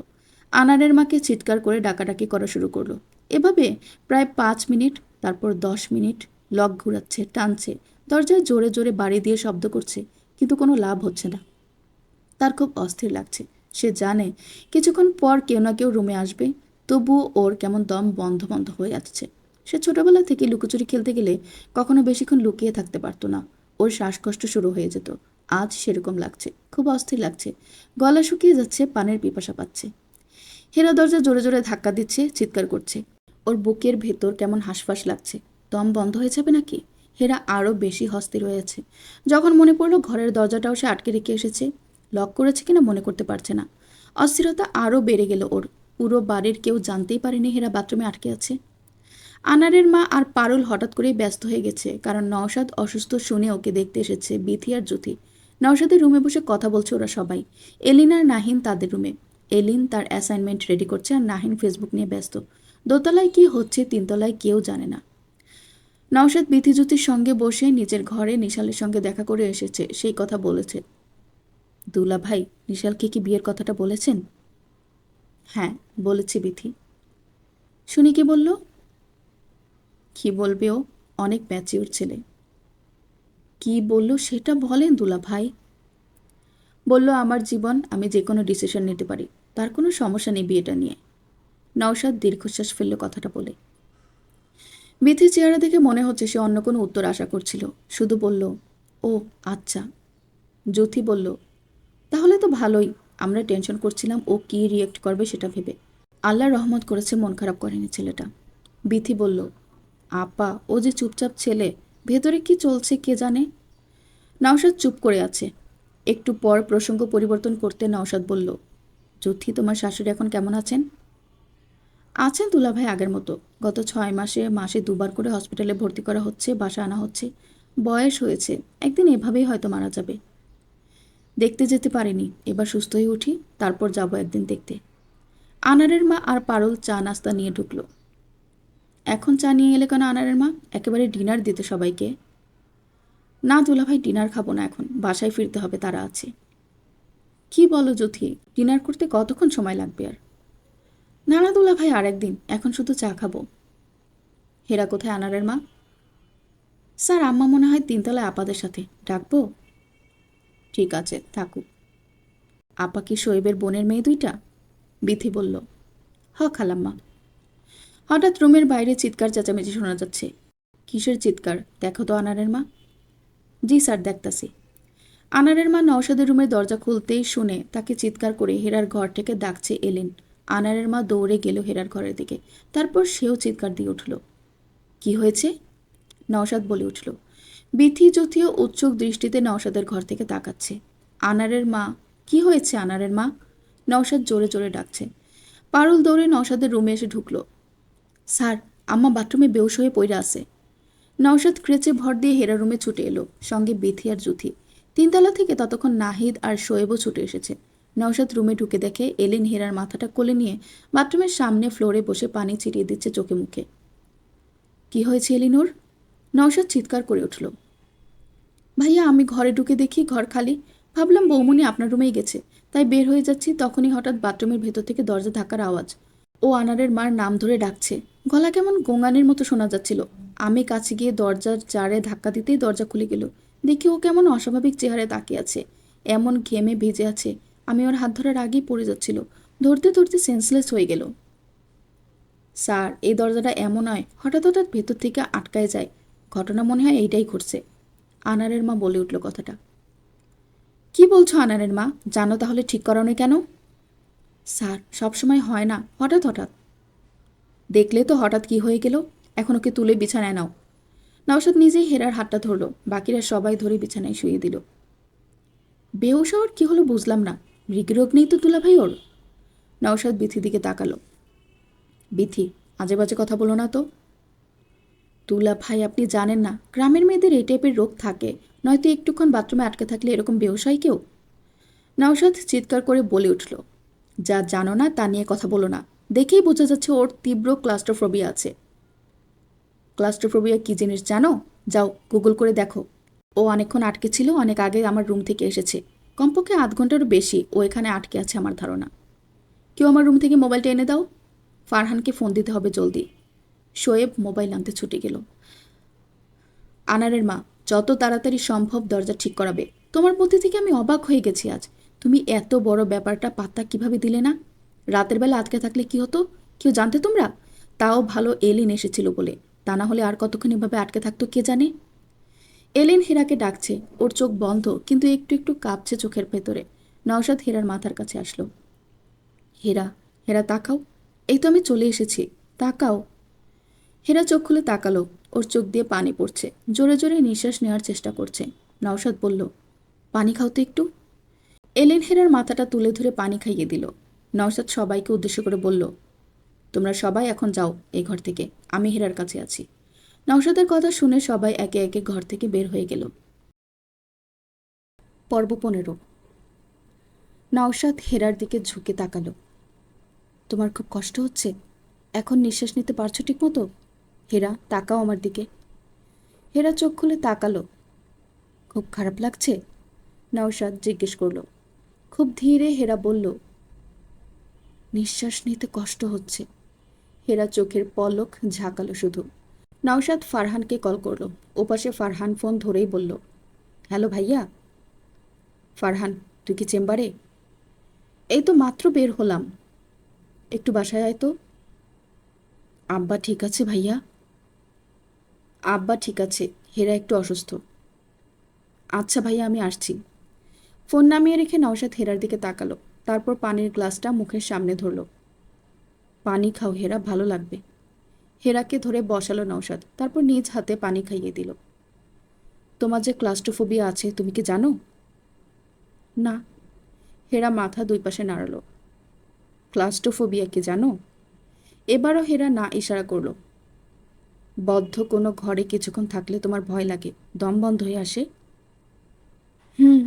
আনারের মাকে চিৎকার করে ডাকাডাকি করা শুরু করলো। এভাবে প্রায় 5 মিনিট, তারপর 10 মিনিট। লক ঘুরাচ্ছে, টানছে, দরজায় জোরে জোরে বাড়ি দিয়ে শব্দ করছে, কিন্তু কোনো লাভ হচ্ছে না। তার খুব অস্থির লাগছে। সে জানে কিছুক্ষণ পর কেউ না কেউ রুমে আসবে, তবুও ওর কেমন দম বন্ধ বন্ধ হয়ে আসছে। সে ছোটবেলা থেকে লুকোচুরি খেলতে গেলে কখনো বেশিক্ষণ লুকিয়ে থাকতে পারতো না। ওর শ্বাসকষ্ট শুরু হয়ে যেত। আজ সেরকম লাগছে, খুব অস্থির লাগছে। গলা শুকিয়ে যাচ্ছে, পানের পিপাসা পাচ্ছে। হেরা দরজা জোরে জোরে ধাক্কা দিচ্ছে, চিৎকার করছে। ওর বুকের ভেতর কেমন হাঁসফাঁস লাগছে। দম বন্ধ হয়ে যাবে নাকি? হেরা আরও বেশি অস্থির হয়েছে। যখন মনে পড়লো ঘরের দরজাটাও সে আটকে রেখে এসেছে, লক করেছে কিনা মনে করতে পারছে না। অস্থিরতা আরও বেড়ে গেল ওর। পুরো বাড়ির কেউ জানতেই পারেনি হেরা বাথরুমে আটকে আছে। আনারের মা আর পারুল হঠাৎ করেই ব্যস্ত হয়ে গেছে, কারণ নওশাদ অসুস্থ শুনে ওকে দেখতে এসেছে বিথি আর জ্যোতি। নওশাদের রুমে বসে কথা বলছে ওরা সবাই। এলিন আর নাহিন তাদের রুমে। এলিন তার অ্যাসাইনমেন্ট রেডি করছে আর নাহিন ফেসবুক নিয়ে ব্যস্ত। দোতলায় কি হচ্ছে তিনতলায় কেউ জানে না। নওশাদ বিথিজ্যোতির সঙ্গে বসে নিজের ঘরে নিশালের সঙ্গে দেখা করে এসেছে, সেই কথা বলেছে। দুলা ভাই নিশালকে কি বিয়ের কথাটা বলেছেন? হ্যাঁ বলেছি বিথি। শুনি কি বলল? কি বলবে ও, অনেক ম্যাচিওর ছেলে। কি বলল সেটা বলেন দুলা ভাই। বলল আমার জীবন, আমি যে কোনো ডিসিশন নিতে পারি, তার কোনো সমস্যা নেই বিয়েটা নিয়ে। নওশাদ দীর্ঘশ্বাস ফেলল কথাটা বলে। বিথির চেহারা দেখে মনে হচ্ছে সে অন্য কোনো উত্তর আশা করছিল, শুধু বলল ও আচ্ছা। জ্যোতি বলল তাহলে তো ভালোই, আমরা টেনশন করছিলাম ও কী রিয়েক্ট করবে সেটা ভেবে। আল্লাহ রহমত করেছে মন খারাপ করেনি ছেলেটা। বিথি বলল আপা ও যে চুপচাপ ছেলে, ভেতরে কি চলছে কে জানে। নওশাদ চুপ করে আছে। একটু পর প্রসঙ্গ পরিবর্তন করতে নওশাদ বলল জ্যোতি তোমার শাশুড়ি এখন কেমন আছেন? আছেন দুলাভাই আগের মতো। গত 6 মাসে মাসে 2বার করে হসপিটালে ভর্তি করা হচ্ছে, বাসা আনা হচ্ছে। বয়স হয়েছে, একদিন এভাবেই হয়তো মারা যাবে। দেখতে যেতে পারিনি, এবার সুস্থ হয়ে উঠি তারপর যাব একদিন দেখতে। আনারের মা আর পারুল চা নাস্তা নিয়ে ঢুকলো। এখন চা নিয়ে এলে কেন আনারের মা? একেবারে ডিনার দিতে সবাইকে। না দুলাভাই ডিনার খাবো না, এখন বাসায় ফিরতে হবে, তারা আছে। কি বলো জ্যোতি, ডিনার করতে কতক্ষণ সময় লাগবে আর? না না দুলাভাই আর একদিন, এখন শুধু চা খাবো। হেরা কোথায় আনারের মা? স্যার আম্মা মনে হয় তিনতলায় আপাদের সাথে, ডাকবো? ঠিক আছে থাকুক। আপা কি শোয়েবের বোনের মেয়ে দুইটা? বিথি বলল হ খালাম্মা। হঠাৎ রুমের বাইরে চিৎকার চেঁচামেচি শোনা যাচ্ছে। কিসের চিৎকার দেখো তো আনারের মা। জি স্যার দেখতাছি। আনারের মা নওশাদের রুমের দরজা খুলতেই শুনে তাকে চিৎকার করে হেরার ঘর থেকে ডাকছে এলেন। আনারের মা দৌড়ে গেল হেরার ঘরের দিকে, তারপর সেও চিৎকার দিয়ে উঠল। কি হয়েছে? নওশাদ বলে উঠল। বিথি জ্যোতিও উৎসুক দৃষ্টিতে নওশাদের ঘর থেকে তাকাচ্ছে। আনারের মা, কি হয়েছে আনারের মা? নওশাদ জোরে জোরে ডাকছে। পারুল দৌড়ে নওশাদের রুমে এসে ঢুকল। স্যার আম্মা বাথরুমে বেহুশ হয়ে পড়ে আছে। নওশাদ ক্রেচে ভর দিয়ে হেরা রুমে ছুটে এলো, সঙ্গে বিথি আর জুথি। তিনতলা থেকে ততক্ষণ নাহিদ আর শোয়েবও ছুটে এসেছে। নওশাদ রুমে ঢুকে দেখে এলেন হেরার মাথাটা কোলে নিয়ে বাথরুমের সামনে ফ্লোরে বসে পানি ছিটিয়ে দিচ্ছে চোখে মুখে। কি হয়েছে এলিনোর? নওশাদ চিৎকার করে উঠল। ভাইয়া আমি ঘরে ঢুকে দেখি ঘর খালি, ভাবলাম বৌমনি আপনার রুমেই গেছে, তাই বের হয়ে যাচ্ছি, তখনই হঠাৎ বাথরুমের ভেতর থেকে দরজা ধাক্কার আওয়াজ। ও আনারের মার নাম ধরে ডাকছে, গলা কেমন গোঙানির মতো শোনা যাচ্ছিল। আমি কাছে গিয়ে দরজার জারে ধাক্কা দিতেই দরজা খুলে গেল। দেখি ও কেমন অস্বাভাবিক চেহারায় তাকিয়ে আছে, এমন ঘেমে ভিজে আছে। আমি ওর হাত ধরার আগেই পড়ে যাচ্ছিল, ধরতে ধরতে সেন্সলেস হয়ে গেল। স্যার এই দরজাটা এমন নয়, হঠাৎ হঠাৎ ভেতর থেকে আটকায় যায়, ঘটনা মনে হয় এইটাই ঘটছে। আনারের মা বলে উঠল কথাটা। কি বলছো আনারের মা, জানো তাহলে ঠিক করানো কেন? স্যার সবসময় হয় না, হঠাৎ হঠাৎ। দেখলে তো হঠাৎ কি হয়ে গেল। এখন ওকে তুলে বিছানায় নাও। নওশাদ নিজেই হেরার হাতটা ধরল, বাকিরা সবাই ধরে বিছানায় শুয়ে দিল। বেহুশ হওয়ার কি হলো বুঝলাম না, মৃগরোগ নেই তো দুলাভাই ওর? নওশাদ বিথির দিকে তাকালো। বিথি আজে বাজে কথা বলো না তো। দুলা ভাই আপনি জানেন না, গ্রামের মেয়েদের এই টাইপের রোগ থাকে, নয়তো একটুক্ষণ বাথরুমে আটকে থাকলে এরকম বেহুশ হয় কেউ। নওশাদ চিৎকার করে বলে উঠল, যা জানো না তা নিয়ে কথা বলো না, দেখেই বোঝা যাচ্ছে ওর তীব্র ক্লাস্ট্রোফোবিয়া আছে। ক্লাস্ট্রোফোবিয়া কী জিনিস জানো? যাও গুগল করে দেখো। ও অনেকক্ষণ আটকে ছিল, অনেক আগে আমার রুম থেকে এসেছে, কমপক্ষে আধ ঘন্টারও বেশি ও এখানে আটকে আছে আমার ধারণা। কেউ আমার রুম থেকে মোবাইলটা এনে দাও, ফারহানকে ফোন দিতে হবে জলদি। শোয়েব মোবাইল আনতে ছুটে গেল। আনারের মা, যত তাড়াতাড়ি সম্ভব দরজা ঠিক করাবে। তোমার বুদ্ধি থেকে আমি অবাক হয়ে গেছি আজ। তুমি এত বড় ব্যাপারটা পাত্তা কিভাবে দিলে না? রাতের বেলা আটকে থাকলে কি হতো, কেউ জানতে তোমরা? তাও ভালো এলিন এসেছিল বলে, তা না হলে আর কতক্ষণ এভাবে আটকে থাকতো কে জানে। এলিন হেরাকে ডাকছে, ওর চোখ বন্ধ কিন্তু একটু একটু কাঁপছে চোখের ভেতরে। নওশাদ হেরার মাথার কাছে আসলো। হেরা, হেরা তাকাও, এই তো আমি চলে এসেছি, তাকাও। হেরা চোখ খুলে তাকালো, ওর চোখ দিয়ে পানি পড়ছে, জোরে জোরে নিঃশ্বাস নেওয়ার চেষ্টা করছে। নওশাদ বলল, পানি খাও তো একটু। এলেন হেরার মাথাটা তুলে ধরে পানি খাইয়ে দিল। নওশাদ সবাইকে উদ্দেশ্য করে বলল, তোমরা সবাই এখন যাও এই ঘর থেকে, আমি হেরার কাছে আছি। নওশাদের কথা শুনে সবাই একে একে ঘর থেকে বের হয়ে গেল। পর্ব 15। নওশাদ হেরার দিকে ঝুঁকে তাকালো। তোমার খুব কষ্ট হচ্ছে? এখন নিঃশ্বাস নিতে পারছো ঠিক মতো? হেরা, তাকাও আমার দিকে। হেরা চোখ খুলে তাকালো। খুব খারাপ লাগছে? নওশাদ জিজ্ঞেস করলো। খুব ধীরে হেরা বলল, নিঃশ্বাস নিতে কষ্ট হচ্ছে। হেরা চোখের পলক ঝাঁকালো শুধু। নওশাদ ফারহানকে কল করলো। ওপাশে ফারহান ফোন ধরেই বলল, হ্যালো ভাইয়া। ফারহান, তুই কি চেম্বারে? এই তো মাত্র বের হলাম। একটু বাসায় আয় তো। আব্বা ঠিক আছে ভাইয়া? আব্বা ঠিক আছে, হেরা একটু অসুস্থ। আচ্ছা ভাইয়া, আমি আসছি। ফোন নামিয়ে রেখে নওশাদ হেরার দিকে তাকালো। তারপর পানির গ্লাসটা মুখের সামনে ধরল। পানি খাও হেরা, ভালো লাগবে। হেরাকে ধরে বসালো নওশাদ, তারপর নিজ হাতে পানি খাইয়ে দিল। তোমার যে ক্লাস্ট্রোফোবিয়া আছে তুমি কি জানো? না। হেরা মাথা দুই পাশে নাড়ালো। ক্লাস্ট্রোফোবিয়া কি জানো? এবারও হেরা না ইশারা করলো। বদ্ধ কোনো ঘরে কিছুক্ষণ থাকলে তোমার ভয় লাগে, দম বন্ধ হয়ে আসে? হুম।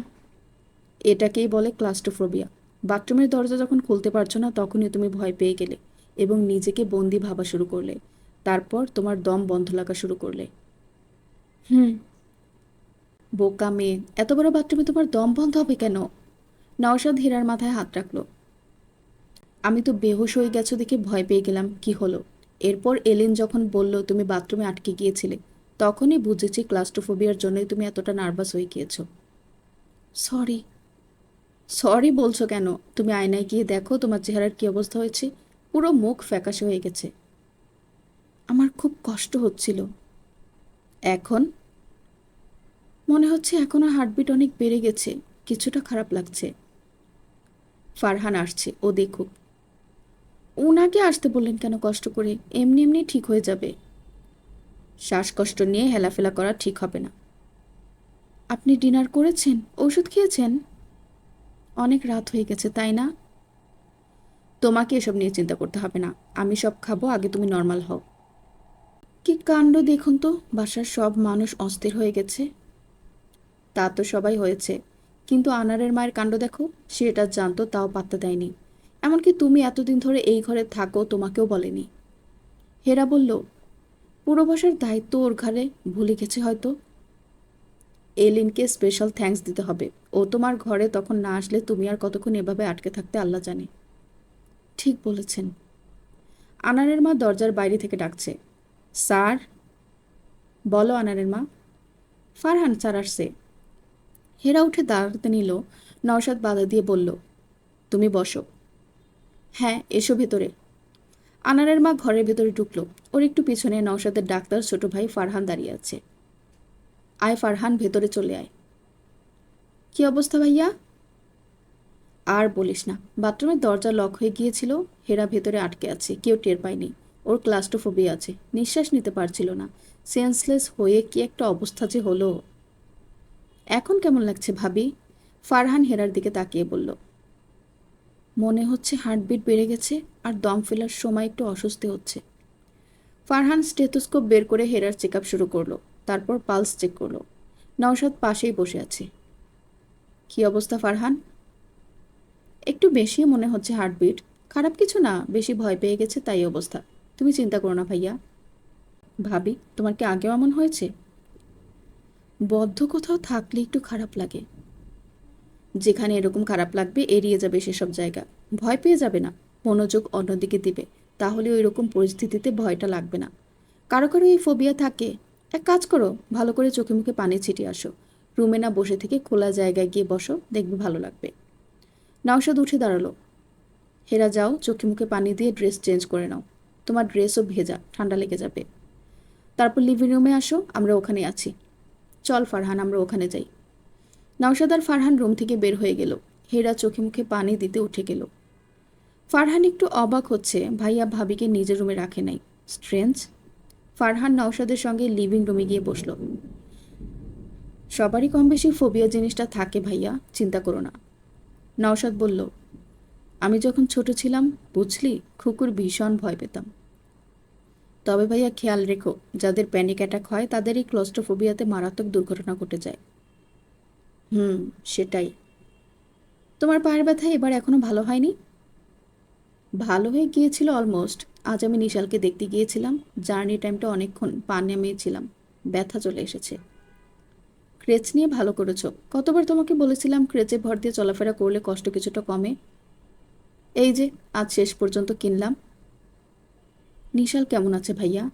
এটাকেই বলে ক্লাস্ট্রোফোবিয়া। বাথরুমের দরজা যখন খুলতে পারছো না তখনই তুমি ভয় পেয়ে গেলে এবং নিজেকে বন্দি ভাবা শুরু করলে। তারপর তোমার দম বন্ধ লাগা শুরু করলে। হুম। বোকা মেয়ে, এত বড় বাথরুমে তোমার দম বন্ধ হবে কেন? নওশাদ হীরার মাথায় হাত রাখলো। আমি তো বেহুশ হয়ে গেছো দেখে ভয় পেয়ে গেলাম, কি হলো? এরপর এলিন যখন বলল তুমি বাথরুমে আটকে গিয়েছিলে, তখনই বুঝেছি ক্লাস্ট্রোফোবিয়ার জন্যই তুমি এতটা নার্ভাস হয়ে গিয়েছো। সরি। সরি বলছো কেন? তুমি আয়নায় গিয়ে দেখো তোমার চেহারার কি অবস্থা হয়েছে। পুরো মুখ ফ্যাকাশে হয়ে গেছে। আমার খুব কষ্ট হচ্ছিল। এখন মনে হচ্ছে এখনো হার্টবিট অনেক বেড়ে গেছে, কিছুটা খারাপ লাগছে। ফারহান আসছে, ও দেখুক। উনাকে আসতে বললেন কেন কষ্ট করে? এমনি এমনি ঠিক হয়ে যাবে। শ্বাসকষ্ট নিয়ে হেলাফেলা করা ঠিক হবে না। আপনি ডিনার করেছেন? ওষুধ খেয়েছেন? অনেক রাত হয়ে গেছে তাই না? তোমাকে এসব নিয়ে চিন্তা করতে হবে না, আমি সব খাবো, আগে তুমি নর্মাল হও। কি কাণ্ড দেখুন তো, বাসার সব মানুষ অস্থির হয়ে গেছে। তা তো সবাই হয়েছে, কিন্তু আনারের মায়ের কাণ্ড দেখো, সে এটা জানতো তাও পাত্তা দেয়নি। এমনকি তুমি এতদিন ধরে এই ঘরে থাকো, তোমাকেও বলেনি। হেরা বলল, পুরো বাসার দায়িত্ব ওর ঘাড়ে, ভুলে গেছে হয়তো। এলিনকে স্পেশাল থ্যাঙ্কস দিতে হবে। ও তোমার ঘরে তখন না আসলে তুমি আর কতক্ষণ এভাবে আটকে থাকতে আল্লাহ জানে। ঠিক বলেছেন। আনারের মা দরজার বাইরে থেকে ডাকছে, স্যার। বলো আনারের মা। ফারহান স্যার আসছে। হেরা উঠে দাঁড়াতে নিল। নওশাদ বাধা দিয়ে বলল, তুমি বসো। হ্যাঁ, এসো ভেতরে। আনারের মা ঘরের ভেতরে ঢুকলো। ওর একটু পিছনে নওশাদের ডাক্তার ছোট ভাই ফারহান দাঁড়িয়ে আছে। আয় ফারহান, ভেতরে চলে আয়। কি অবস্থা ভাইয়া? আর বলিস না, বাথরুমের দরজা লক হয়ে গিয়েছিল। হেরা ভেতরে আটকে আছে, কেউ টের পায়নি। ওর ক্লাস্ট্রোফোবিয়া আছে, নিঃশ্বাস নিতে পারছিল না। সেন্সলেস হয়ে কি একটা অবস্থা যে হলো। এখন কেমন লাগছে ভাবি? ফারহান হেরার দিকে তাকিয়ে বলল। মনে হচ্ছে হার্টবিট বেড়ে গেছে আর দম ফেলার সময় একটু অস্বস্তি হচ্ছে। ফারহান স্টেথোস্কোপ বের করে হেরার চেক আপ শুরু করলো। তারপর পালস চেক করলো। নওশাদ পাশেই বসে আছে। কি অবস্থা ফারহান? একটু বেশি মনে হচ্ছে হার্টবিট। খারাপ কিছু না, বেশি ভয় পেয়ে গেছে তাই অবস্থা। তুমি চিন্তা করো না ভাইয়া। ভাবি, তোমার কি আগেও এমন হয়েছে? বদ্ধ কোথাও থাকলে একটু খারাপ লাগে। যেখানে এরকম খারাপ লাগবে এড়িয়ে যাবে সেসব জায়গা। ভয় পেয়ে যাবে না, মনোযোগ অন্যদিকে দিবে। তাহলে ওই রকম পরিস্থিতিতে ভয়টা লাগবে না। কারো কারো এই ফোবিয়া থাকে। এক কাজ করো, ভালো করে চোখে মুখে পানি ছিটিয়ে আসো। রুমে না বসে থেকে খোলা জায়গায় গিয়ে বসো, দেখবে ভালো লাগবে। নওশাদ উঠে দাঁড়ালো। হেরা, যাও চোখে মুখে পানি দিয়ে ড্রেস চেঞ্জ করে নাও। তোমার ড্রেসও ভেজা, ঠান্ডা লেগে যাবে। তারপর লিভিং রুমে আসো, আমরা ওখানে আছি। চল ফারহান, আমরা ওখানে যাই। নওশাদ আর ফারহান রুম থেকে বের হয়ে গেল। হেরা চোখে মুখে পানি দিতে উঠে গেল। ফারহান একটু অবাক হচ্ছে, ভাইয়া ভাবিকে নিজের রুমে রাখে নাই। স্ট্রেঞ্জ। ফারহান নওশাদের সঙ্গে লিভিং রুমে গিয়ে বসল। সবারই কম বেশি ফোবিয়া জিনিসটা থাকে ভাইয়া, চিন্তা করো না। নওশাদ বলল, আমি যখন ছোট ছিলাম বুঝলি, কুকুর ভীষণ ভয় পেতাম। তবে ভাইয়া খেয়াল রেখো, যাদের প্যানিক অ্যাটাক হয় তাদের এই ক্লস্ট্রোফোবিয়াতে মারাত্মক দুর্ঘটনা ঘটে যায়। হুম, সেটাই। তোমার পায়ের ব্যথা এবার এখনো ভালো হয়নি? ভালো হয়ে গিয়েছিল অলমোস্ট। আজ আমি নিশালকে দেখতে গিয়েছিলাম। জার্নি টাইমটা অনেকক্ষণ পা নামিয়েছিলাম, ব্যথা চলে এসেছে। ক্রেচ নিয়ে ভালো করেছো। কতবার তোমাকে বলেছিলাম ক্রেচে ভর দিয়ে চলাফেরা করলে কষ্ট কিছুটা কমে। এই যে আজ শেষ পর্যন্ত কিনলাম। নিশাল কেমন আছে ভাইয়া?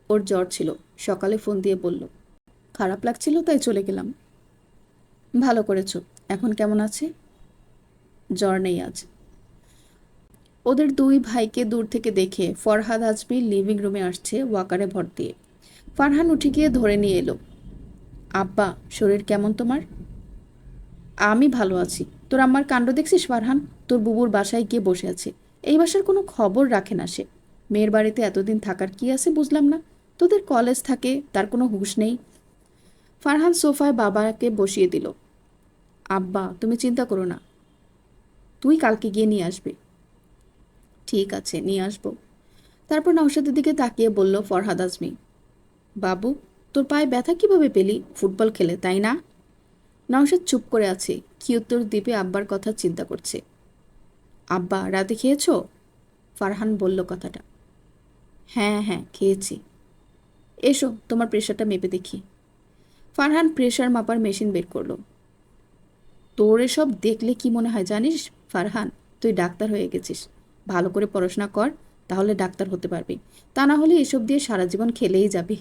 ওর জ্বর ছিল, সকালে ফোন দিয়ে বলল। খারাপ লাগছিল তাই চলে গেলাম। ভালো করেছো। এখন কেমন আছে? জ্বর নেই আজ। ওদের দুই ভাইকে দূর থেকে দেখে ফরহাদ আজমি লিভিং রুমে আসছে ওয়াকারে ভর দিয়ে। ফারহান উঠে গিয়ে ধরে নিয়ে এলো। আব্বা, শরীর কেমন তোমার? আমি ভালো আছি। তোর আম্মার কাণ্ড দেখছিস ফারহান? তোর বুবুর বাসায় গিয়ে বসে আছে। এই বাসার কোনো খবর রাখে না সে। মেয়ের বাড়িতে এতদিন থাকার কি আছে বুঝলাম না। তোদের কলেজ থাকে, তার কোনো হুঁশ নেই। ফারহান সোফায় বাবাকে বসিয়ে দিল। আব্বা, তুমি চিন্তা করো না, তুই কালকে গিয়ে নিয়ে আসবি। ঠিক আছে, নিয়ে আসবো। তারপর নওশাদের দিকে তাকিয়ে বলল ফরহাদ আজমি, বাবু, তোর পায়ে ব্যথা কিভাবে পেলি? ফুটবল খেলে, তাই না? নওশাদ চুপ করে আছে, কি উত্তর দিবে আব্বার কথা চিন্তা করছে। আব্বা, রাতে খেয়েছো? ফারহান বলল কথাটা। হ্যাঁ হ্যাঁ, খেয়েছি। এসো, তোমার প্রেশারটা মেপে দেখি। ফারহান প্রেশার মাপার মেশিন বের করলো। তোর এসব দেখলে কি মনে হয় জানিস ফারহান? তুই ডাক্তার হয়ে গেছিস। ভালো করে পড়াশোনা কর, তাহলে ডাক্তার হতে পারবি। তা না হলে এসব দিয়ে সারা জীবন খেলেই যাবি।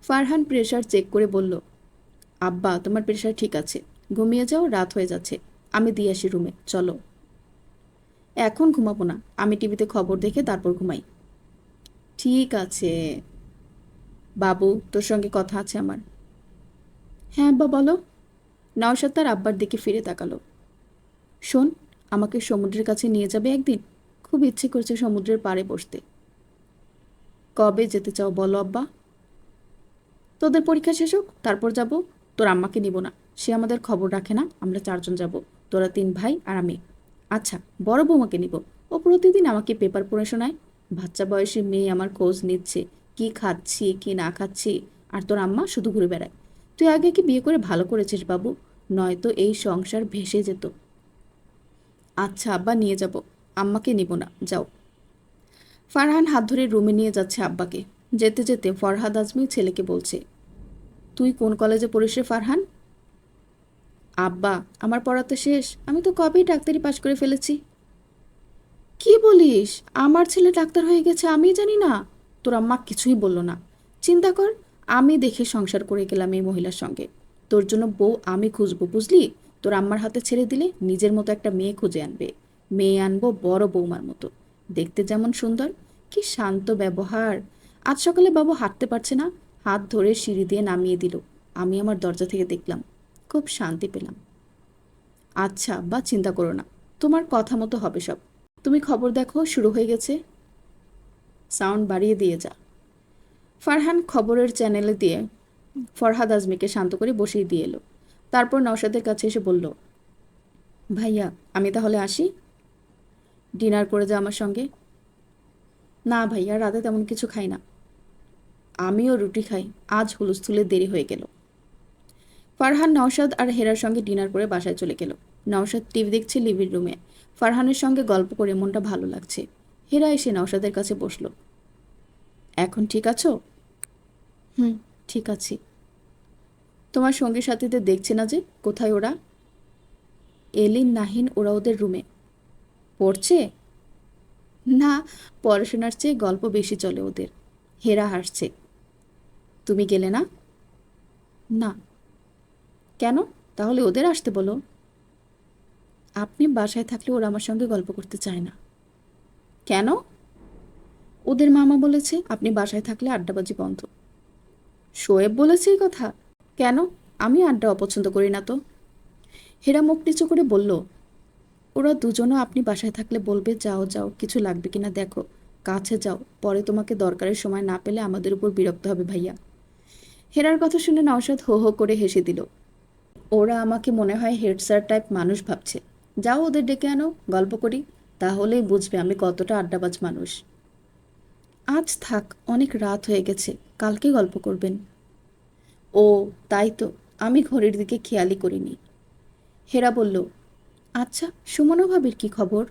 ফারহান প্রেশার চেক করে বলল, আব্বা, তোমার প্রেশার ঠিক আছে। ঘুমিয়ে যাও, রাত হয়ে যাচ্ছে। আমি দিয়ে আসি রুমে, চলো। এখন ঘুমাবো না, আমি টিভিতে খবর দেখে তারপর ঘুমাই। ঠিক আছে বাবু, তোর সঙ্গে কথা আছে আমার। হ্যাঁ আব্বা, বলো। নওশাদ তার আব্বার দিকে ফিরে তাকালো। শোন, আমাকে সমুদ্রের কাছে নিয়ে যাবে একদিন? খুব ইচ্ছে করছে সমুদ্রের পাড়ে বসতে। কবে যেতে চাও বলো আব্বা? তোদের পরীক্ষা শেষ হোক, তারপর যাব। তোর আম্মাকে নিব না, সে আমাদের খবর রাখে না। আমরা চারজন যাব, তোরা তিন ভাই আর আমি। আচ্ছা, বড় বৌমাকে নিব। ও প্রতিদিন আমাকে পেপার পড়ে শোনায়। বাচ্চা বয়সী মেয়ে আমার খোঁজ নিচ্ছে, কি খাচ্ছি কি না খাচ্ছি। আর তোর আম্মা শুধু ঘুরে বেড়ায়। তুই আগে কি বিয়ে করে ভালো করেছিস বাবু? নয়তো এই সংসার ভেসে যেত। আচ্ছা আব্বা, নিয়ে যাব। আম্মাকে নিব না, যাও। ফারহান হাত ধরে রুমে নিয়ে যাচ্ছে আব্বাকে। যেতে যেতে ফরহাদ আজমি ছেলেকে বলছে, তুই কোন কলেজে পড়িস রে ফারহান? আব্বা, আমার পড়া তো শেষ, আমি তো কবেই ডাক্তারি পাশ করে ফেলেছি। কি বলিস? আমার ছেলে ডাক্তার হয়ে গেছে, আমি জানি না? তোর আম্মা কিছুই বলল না। চিন্তা কর, আমি দেখে সংসার করে গেলাম এই মহিলার সঙ্গে। তোর জন্য বউ আমি খুঁজবো, বুঝলি? তোর আম্মার হাতে ছেড়ে দিলে নিজের মতো একটা মেয়ে খুঁজে আনবে। মেয়ে আনবো বড় বৌমার মতো, দেখতে যেমন সুন্দর, কি শান্ত ব্যবহার। আজ সকালে বাবু হাঁটতে পারছে না, হাত ধরে সিঁড়ি দিয়ে নামিয়ে দিল। আমি আমার দরজা থেকে দেখলাম, খুব শান্তি পেলাম। আচ্ছা বা, চিন্তা করো না, তোমার কথা মতো হবে সব। তুমি খবর দেখো, শুরু হয়ে গেছে। সাউন্ড বাড়িয়ে দিয়ে যা। ফারহান খবরের চ্যানেলে দিয়ে ফরহাদ আজমিকে শান্ত করে বসিয়ে দিয়ে এলো। তারপর নওশাদের কাছে এসে বলল, ভাইয়া, আমি তাহলে আসি? ডিনার করে যা আমার সঙ্গে। না ভাইয়া, রাতে তেমন কিছু খাই না। আমিও রুটি খাই, আজ হুলস্থুলে দেরি হয়ে গেল। ফারহান নওশাদ আর হেরার সঙ্গে ডিনার করে বাসায় চলে গেল। নওশাদ টিভি দেখছে লিভিং রুমে। ফারহানের সঙ্গে গল্প করে মনটা ভালো লাগছে। হেরা এসে নওশাদের কাছে বসলো। এখন ঠিক আছো? হুম, ঠিক আছি। তোমার সঙ্গী সাথীদের দেখছে না যে, কোথায় ওরা? এলিন, নাহিন, ওরা ওদের রুমে পড়ছে। না, পড়াশোনার চেয়ে গল্প বেশি চলে ওদের। হেরা হাসছে। তুমি গেলে না? না। কেন? তাহলে ওদের আসতে বলো। আপনি বাসায় থাকলে ওরা আমার সঙ্গে গল্প করতে চায় না। কেন? ওদের মামা বলেছে আপনি বাসায় থাকলে আড্ডাবাজি বন্ধ। শোয়েব বলেছে এই কথা? কেন? আমি আড্ডা অপছন্দ করি না তো। হেরা মুখ নিচু করে বলল, ওরা দুজনও আপনি বাসায় থাকলে বলবে, যাও যাও, কিছু লাগবে কিনা দেখো, কাছে যাও, পরে তোমাকে দরকারের সময় না পেলে আমাদের উপর বিরক্ত হবে ভাইয়া। হেরার কথা শুনে নওশাদ হো হো করে হেসে দিল। ওরা আমাকে মনে হয় হেড স্যার টাইপ মানুষ ভাবছে। যাও, ওদের ডেকে আনো, গল্প করি, তাহলেই বুঝবে আমি কতটা আড্ডাবাজ মানুষ। আজ থাক, অনেক রাত হয়ে গেছে, কালকে গল্প করবেন। ও, তাই তো, আমি ঘড়ির দিকে খেয়ালই করিনি। হেরা বলল, আচ্ছা সুমনা ভাবির কি খবর?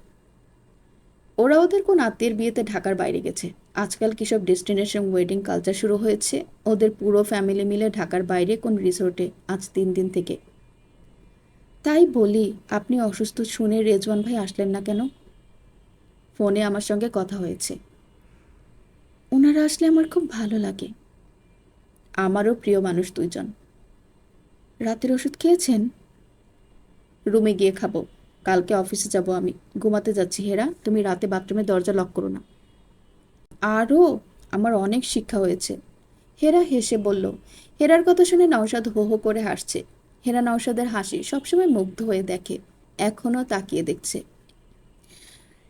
ওরা ওদের কোন আত্মীয়ের বিয়েতে ঢাকার বাইরে গেছে। আজকাল কিসব ডেস্টিনেশন ওয়েডিং কালচার শুরু হয়েছে। ওদের পুরো ফ্যামিলি মিলে ঢাকার বাইরে কোন রিসোর্টে আজ 3 দিন থেকে। তাই বলি, আপনি অসুস্থ শুনে রেজওয়ান ভাই আসলেন না কেন? ফোনে আমার সঙ্গে কথা হয়েছে। ওনারা আসলে আমার খুব ভালো লাগে। আমারও প্রিয় মানুষ দুইজন। রাতের ওষুধ খেয়েছেন? রুমে গিয়ে খাবো। কালকে অফিসে যাব আমি। ঘুমাতে যাচ্ছি। হেরা, তুমি রাতে বাথরুমে দরজা লক করো না। আরও আমার অনেক শিক্ষা হয়েছে। হেরা হেসে বলল। হেরার কথা শুনে নওশাদ হো হো করে হাসছে। হেরা নওশাদের হাসি সবসময় মুগ্ধ হয়ে দেখে, এখনও তাকিয়ে দেখছে।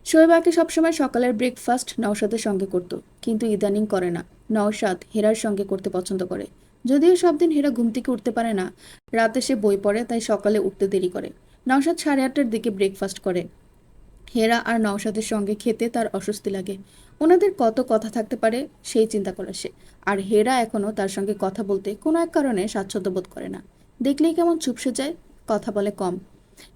শোয়েবাকে সবসময় সকালের ব্রেকফাস্ট নওশাদের সঙ্গে করত, কিন্তু ইদানিং করে না। নওশাদ হেরার সঙ্গে করতে পছন্দ করে। যদিও সব দিন হেরা ঘুম থেকে উঠতে পারে না, রাতে সে বই পড়ে, তাই সকালে উঠতে দেরি করে। নওশাদ 8:30টার দিকে ব্রেকফাস্ট করে। হেরা আর নওশাদের সঙ্গে খেতে তার অস্বস্তি লাগে। ওনাদের কত কথা থাকতে পারে সেই চিন্তা করে সে। আর হেরা এখনও তার সঙ্গে কথা বলতে কোনো এক কারণে স্বাচ্ছন্দ্য বোধ করে না। দেখলেই কেমন চুপসে যায়, কথা বলে কম।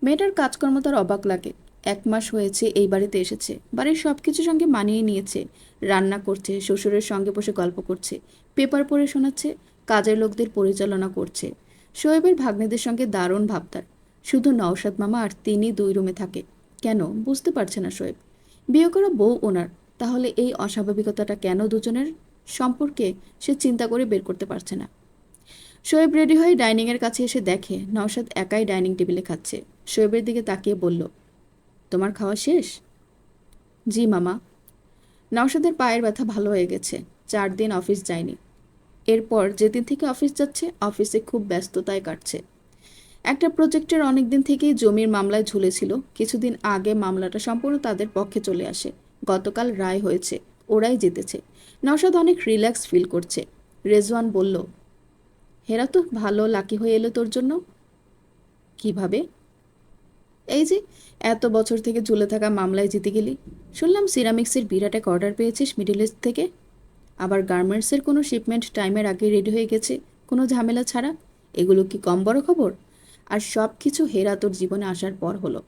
মেয়েটার কাজকর্ম তার অবাক লাগে। 1 মাস হয়েছে এই বাড়িতে এসেছে, বাড়ির সব কিছুর সঙ্গে মানিয়ে নিয়েছে। রান্না করছে, শ্বশুরের সঙ্গে বসে গল্প করছে, পেপার পড়ে শোনাচ্ছে, কাজের লোকদের পরিচালনা করছে। শোয়েবের ভাগ্নেদের সঙ্গে দারুণ ভাবতার। শুধু নওশাদ মামা আর তিনি 2 রুমে থাকে। কেন বুঝতে পারছে না শোয়েব। বিয়ে করা বউ ওনার, তাহলে এই অস্বাভাবিকতাটা কেন দুজনের সম্পর্কে সে চিন্তা করে বের করতে পারছে না। শোয়েব রেডি হয়ে ডাইনিংয়ের কাছে এসে দেখে নওশাদ একাই ডাইনিং টেবিলে খাচ্ছে। শোয়েবের দিকে তাকিয়ে বলল, তোমার খাওয়া শেষ? জি মামা। নওশাদের পায়ের ব্যথা ভালো হয়ে গেছে, 4 দিন অফিস যায়নি। এরপর যেদিন থেকে অফিস যাচ্ছে, অফিসে খুব ব্যস্ততায় কাটছে। একটা প্রজেক্টের অনেক দিন থেকেই জমির মামলায় ঝুলেছিল। কিছুদিন আগে মামলাটা সম্পূর্ণ তাদের পক্ষে চলে আসে। গতকাল রায় হয়েছে, ওরাই জিতেছে। নওশাদ অনেক রিল্যাক্স ফিল করছে। রেজওয়ান বলল, হেরা তো ভালো লাকি হয়ে এলো তোর জন্য। কিভাবে? এই যে, এত বছর থেকে ঝুলে থাকা মামলায় জিতে গেলি। শুনলাম সিরামিক্সের বিরাট এক অর্ডার পেয়েছিস মিডল ইস্ট থেকে। আবার গার্মেন্টসের কোনো শিপমেন্ট টাইমের আগে রেডি হয়ে গেছে, কোনো ঝামেলা ছাড়া। এগুলো কি কম বড় খবর? আর সব কিছু হেরা তোর জীবনে আসার পর হলো।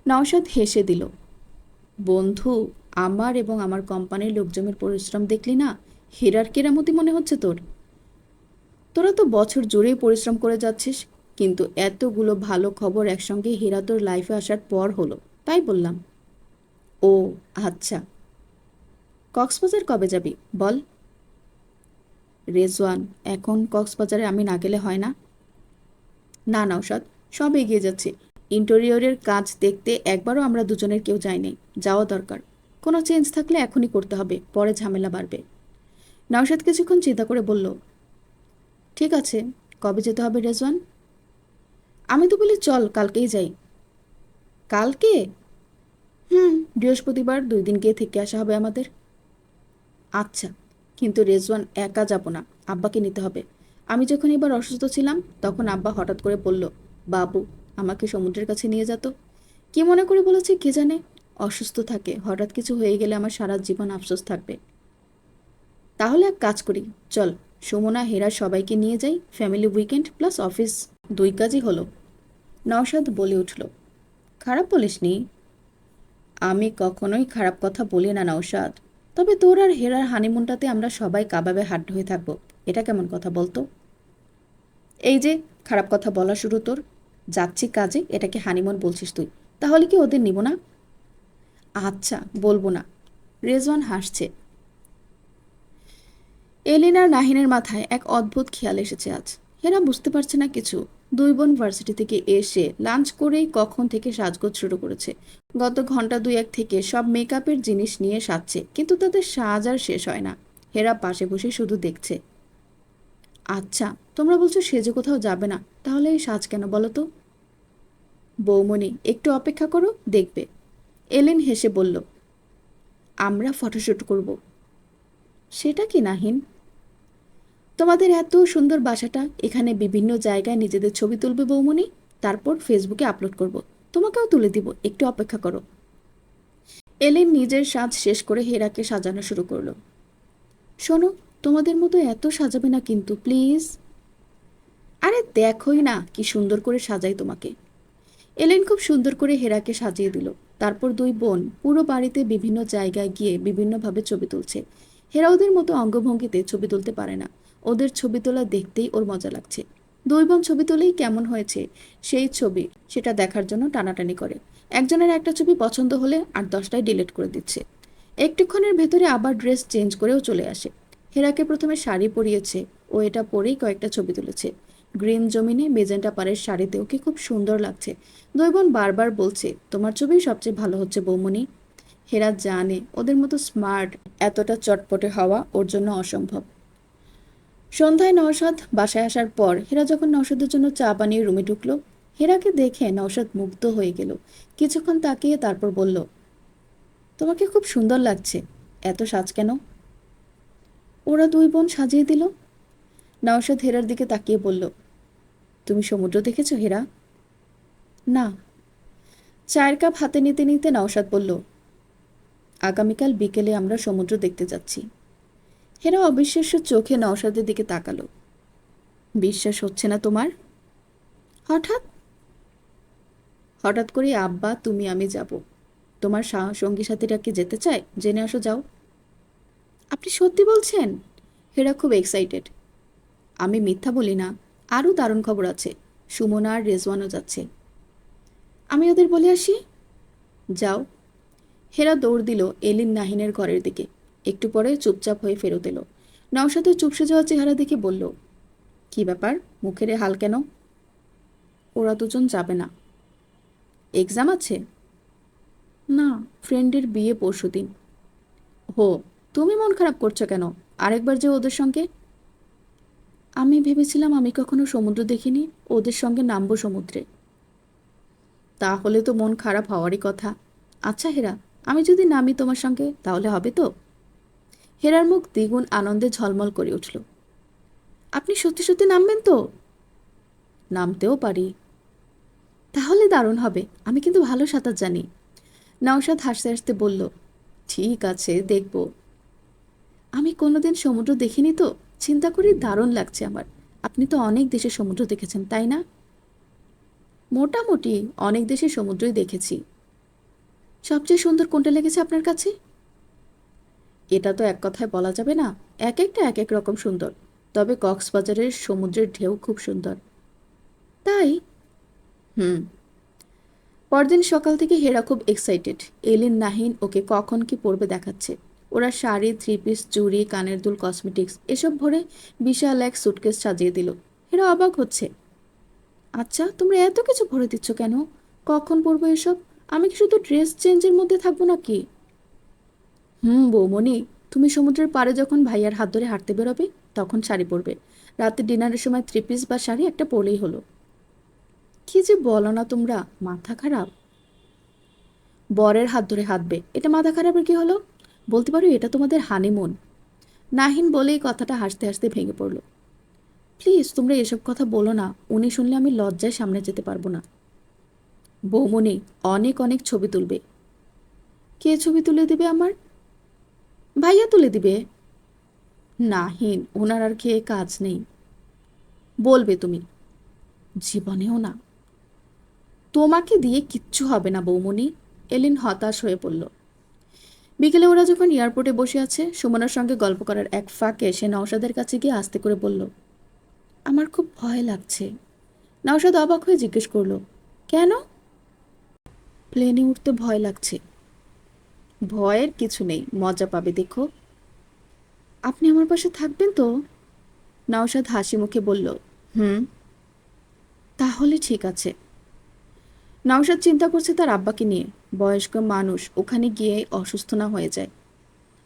নওশাদ হেসে দিল। বন্ধু, আমার এবং আমার কোম্পানির লোকজনের পরিশ্রম দেখলি না? হেরার কেরামতি মনে হচ্ছে তোর? তোরা তো বছর জুড়েই পরিশ্রম করে যাচ্ছিস, কিন্তু এতগুলো ভালো খবর একসঙ্গে হেরা তোর লাইফে আসার পর হলো, তাই বললাম। ও আচ্ছা। কক্সবাজার কবে যাবি বল? রেজওয়ান, এখন কক্সবাজারে আমি না গেলে হয় না? না নওশাদ, সব এগিয়ে যাচ্ছে। ইন্টেরিয়রের কাজ দেখতে একবারও আমরা দুজনের কেউ যাইনি। যাওয়া দরকার। কোনো চেঞ্জ থাকলে এখনই করতে হবে, পরে ঝামেলা বাড়বে। নওশাদ কিছুক্ষণ চিন্তা করে বলল, ঠিক আছে, কবে যেতে হবে রেজওয়ান? আমি তো বলি চল কালকেই যাই। কালকে? বৃহস্পতিবার 2 দিন গিয়ে থেকে আসা হবে আমাদের। আচ্ছা, কিন্তু রেজওয়ান একা যাব না, আব্বাকে নিতে হবে। আমি যখন এবার অসুস্থ ছিলাম, তখন আব্বা হঠাৎ করে বলল, বাবু আমাকে সমুদ্রের কাছে নিয়ে যেত। কি মনে করে বলেছে কে জানে। অসুস্থ থাকে, হঠাৎ কিছু হয়ে গেলে আমার সারা জীবন আফসোস থাকবে। তাহলে এক কাজ করি, চল সুমনা হেরা সবাইকে নিয়ে যাই, ফ্যামিলি উইকেন্ড প্লাস অফিস, 2 কাজই হলো। নওশাদ বলে উঠল, খারাপ বলিসনি। আমি কখনোই খারাপ কথা বলি না নওশাদ। তবে তোর আর হেরার হানিমুনটাতে আমরা সবাই কাবাবে হাড্ড হয়ে থাকবো, এটা কেমন কথা বলতো? এই যে, খারাপ কথা বলা শুরু তোর। যাচ্ছি কাজে, এটাকে হানিমুন বলছিস তুই? তাহলে কি ওদের নিব না? আচ্ছা, বলবো না। রেজওয়ান হাসছে। এলিন আর নাহিনের মাথায় এক অদ্ভুত খেয়াল এসেছে আজ। হেরা বুঝতে পারছে না কিছু। 2 বোন ভার্সিটি থেকে এসে লাঞ্চ করেই কখন থেকে সাজগোজ শুরু করেছে। গত ঘন্টা 2-1 থেকে সব মেকআপের জিনিস নিয়ে সাজছে, কিন্তু তাদের সাজ আর শেষ হয় না। হেরা পাশে বসে শুধু দেখছে। আচ্ছা, তোমরা বলছো সেজে কোথাও যাবে না, তাহলে এই সাজ কেন বলো তো? বৌমনি, একটু অপেক্ষা করো, দেখবে। এলিন হেসে বলল, আমরা ফটোশ্যুট করব। সেটা কি নাহিন? তোমাদের এত সুন্দর বাসাটা, এখানে বিভিন্ন জায়গায় নিজেদের ছবি তুলবে বৌমনি, তারপর ফেসবুকে আপলোড করব। তোমাকেও তুলে দিব, একটু অপেক্ষা করো। এলিন নিজের সাজ শেষ করে হেরাকে সাজানো শুরু করলো। শোনো, তোমাদের মতো এত সাজাবে না কিন্তু প্লিজ। আরে দেখোই না কি সুন্দর করে সাজাই তোমাকে। এলেন খুব সুন্দর করে হেরাকে সাজিয়ে দিল। তারপর দুই বোন পুরো বাড়িতে বিভিন্ন জায়গায় গিয়ে বিভিন্নভাবে ছবি তুলছে। হেরা ওদের মতো অঙ্গভঙ্গিতে ছবি তুলতে পারে না। ওদের ছবি তোলা দেখতেই ওর মজা লাগছে। দুই বোন ছবি তুলেই কেমন হয়েছে সেই ছবি সেটা দেখার জন্য টানাটানি করে। একজনের একটা ছবি পছন্দ হলে আর 10টাই ডিলিট করে দিচ্ছে। একটুক্ষণের ভেতরে আবার ড্রেস চেঞ্জ করেও চলে আসে। হেরাকে প্রথমে শাড়ি পরিয়েছে, ও এটা পরেই কয়েকটা ছবি তুলেছে। গ্রিন জমিনে মেজেন্টা পাড়ের শাড়িতে ওকে খুব সুন্দর লাগছে। দুই বোন বারবার বলছে, তোমার ছবি সবচেয়ে ভালো হচ্ছে বৌমনি। হেরা জানে ওদের মতো স্মার্ট এতটা চটপটে হওয়া ওর জন্য অসম্ভব। সন্ধ্যায় নওশাদ বাসায় আসার পর হেরা যখন নওশাদের জন্য চা বানিয়ে রুমে ঢুকলো, হেরাকে দেখে নওশাদ মুগ্ধ হয়ে গেল। কিছুক্ষণ তাকিয়ে তারপর বলল, তোমাকে খুব সুন্দর লাগছে। এত সাজ কেন? ওরা দুই বোন সাজিয়ে দিল। নওশাদ হেরার দিকে তাকিয়ে বলল, তুমি সমুদ্র দেখেছো হেরা? না। চায়ের কাপ হাতে নিতে নিতে নওশাদ বলল, আগামীকাল বিকেলে আমরা সমুদ্র দেখতে যাচ্ছি। হেরা অবিশ্বাস্য চোখে নওশাদের দিকে তাকালো। বিশ্বাস হচ্ছে না তোমার? হঠাৎ? হঠাৎ করে আব্বা, তুমি, আমি যাব। তোমার সঙ্গী সাথীরা কি যেতে চায়? জেনে আসো, যাও। আপনি সত্যি বলছেন? হেরা খুব এক্সাইটেড। আমি মিথ্যা বলি না। আরও দারুণ খবর আছে। সুমনা আর রেজওয়ানও যাচ্ছে। আমি ওদের বলে আসি। যাও। হেরা দৌড় দিল এলিন নাহিনের ঘরের দিকে। একটু পরে চুপচাপ হয়ে ফেরত এলো। নওশাদের চুপসে যাওয়া চেহারা দেখে বলল, কি ব্যাপার, মুখের এ হাল কেন? ওরা দুজন যাবে না। এক্সাম আছে? না, ফ্রেন্ডের বিয়ে পরশুদিন। হো, তুমি মন খারাপ করছো কেন? আরেকবার যে ওদের সঙ্গে। আমি ভেবেছিলাম আমি কখনো সমুদ্র দেখিনি, ওদের সঙ্গে নামবো সমুদ্রে। তাহলে তো মন খারাপ হওয়ারই কথা। আচ্ছা হেরা, আমি যদি নামি তোমার সঙ্গে তাহলে হবে তো? হেরার মুখ দ্বিগুণ আনন্দে ঝলমল করে উঠল। আপনি সত্যি সত্যি নামবেন তো? নামতেও পারি। তাহলে দারুণ হবে। আমি কিন্তু ভালো সাঁতার জানি। নওশাদ হাসতে হাসতে বলল, ঠিক আছে, দেখব। আমি কোনোদিন সমুদ্র দেখিনি তো, চিন্তা করি দারুণ লাগছে আমার। আপনি তো অনেক দেশে সমুদ্র দেখেছেন, তাই না? মোটামুটি অনেক দেশে সমুদ্রই দেখেছি। সবচেয়ে সুন্দর কোনটা লেগেছে আপনার কাছে? এটা তো এক কথায় বলা যাবে না। এক একটা এক এক রকম সুন্দর। তবে কক্সবাজারের সমুদ্রের ঢেউ খুব সুন্দর। তাই? হুম। পরদিন সকাল থেকে হেরা খুব এক্সাইটেড। এলিন নাহিন ওকে কখন কি পরবে দেখাচ্ছে। ওরা শাড়ি, থ্রি পিস, চুড়ি, কানের দুল, কসমেটিক্স এসব ভরে বিশাল এক সুটকেস সাজিয়ে দিল। হেরা অবাক হচ্ছে। আচ্ছা, তোমরা এত কিছু ভরে দিচ্ছ কেন? কখন পরবো এসব? আমি কি শুধু ড্রেস চেঞ্জের মধ্যে থাকবো নাকি? বৌমনি, তুমি সমুদ্রের পাড়ে যখন ভাইয়ার হাত ধরে হাঁটতে বেরোবে তখন শাড়ি পরবে। রাতে ডিনারের সময় থ্রি পিস বা শাড়ি একটা পরলেই হলো। কি যে বলো না তোমরা, মাথা খারাপ। বরের হাত ধরে হাঁটবে, এটা মাথা খারাপের কি হলো? বলতে পারো এটা তোমাদের হানিমুন। নাহিন বলেই কথাটা হাসতে হাসতে ভেঙে পড়ল। প্লিজ তোমরা এসব কথা বলো না, উনি শুনলে আমি লজ্জায় সামনে যেতে পারবো না। বৌমনি, অনেক অনেক ছবি তুলবে। কে ছবি তুলে দিবে আমার? ভাইয়া তুলে দিবে। নাহিন, ওনার আর খেয়ে কাজ নেই। বলবে তুমি? জীবনেও না। তোমাকে দিয়ে কিচ্ছু হবে না বৌমনি। এলিন হতাশ হয়ে পড়ল। বিকেলে ওরা যখন এয়ারপোর্টে বসে আছে, সুমনার সঙ্গে গল্প করার এক ফাঁকে সে নওশাদের কাছে গিয়ে আস্তে করে বলল, আমার খুব ভয় লাগছে। নওশাদ অবাক হয়ে জিজ্ঞেস করলো, কেন? প্লেনে উঠতে ভয় লাগছে। ভয়ের কিছু নেই, মজা পাবে দেখো। আপনি আমার পাশে থাকবেন তো? নওশাদ হাসি মুখে বলল, হুম। তাহলে ঠিক আছে। নওশাদ চিন্তা করছে তার আব্বাকে নিয়ে। বয়স্ক মানুষ, ওখানে গিয়ে অসুস্থ না হয়ে যায়।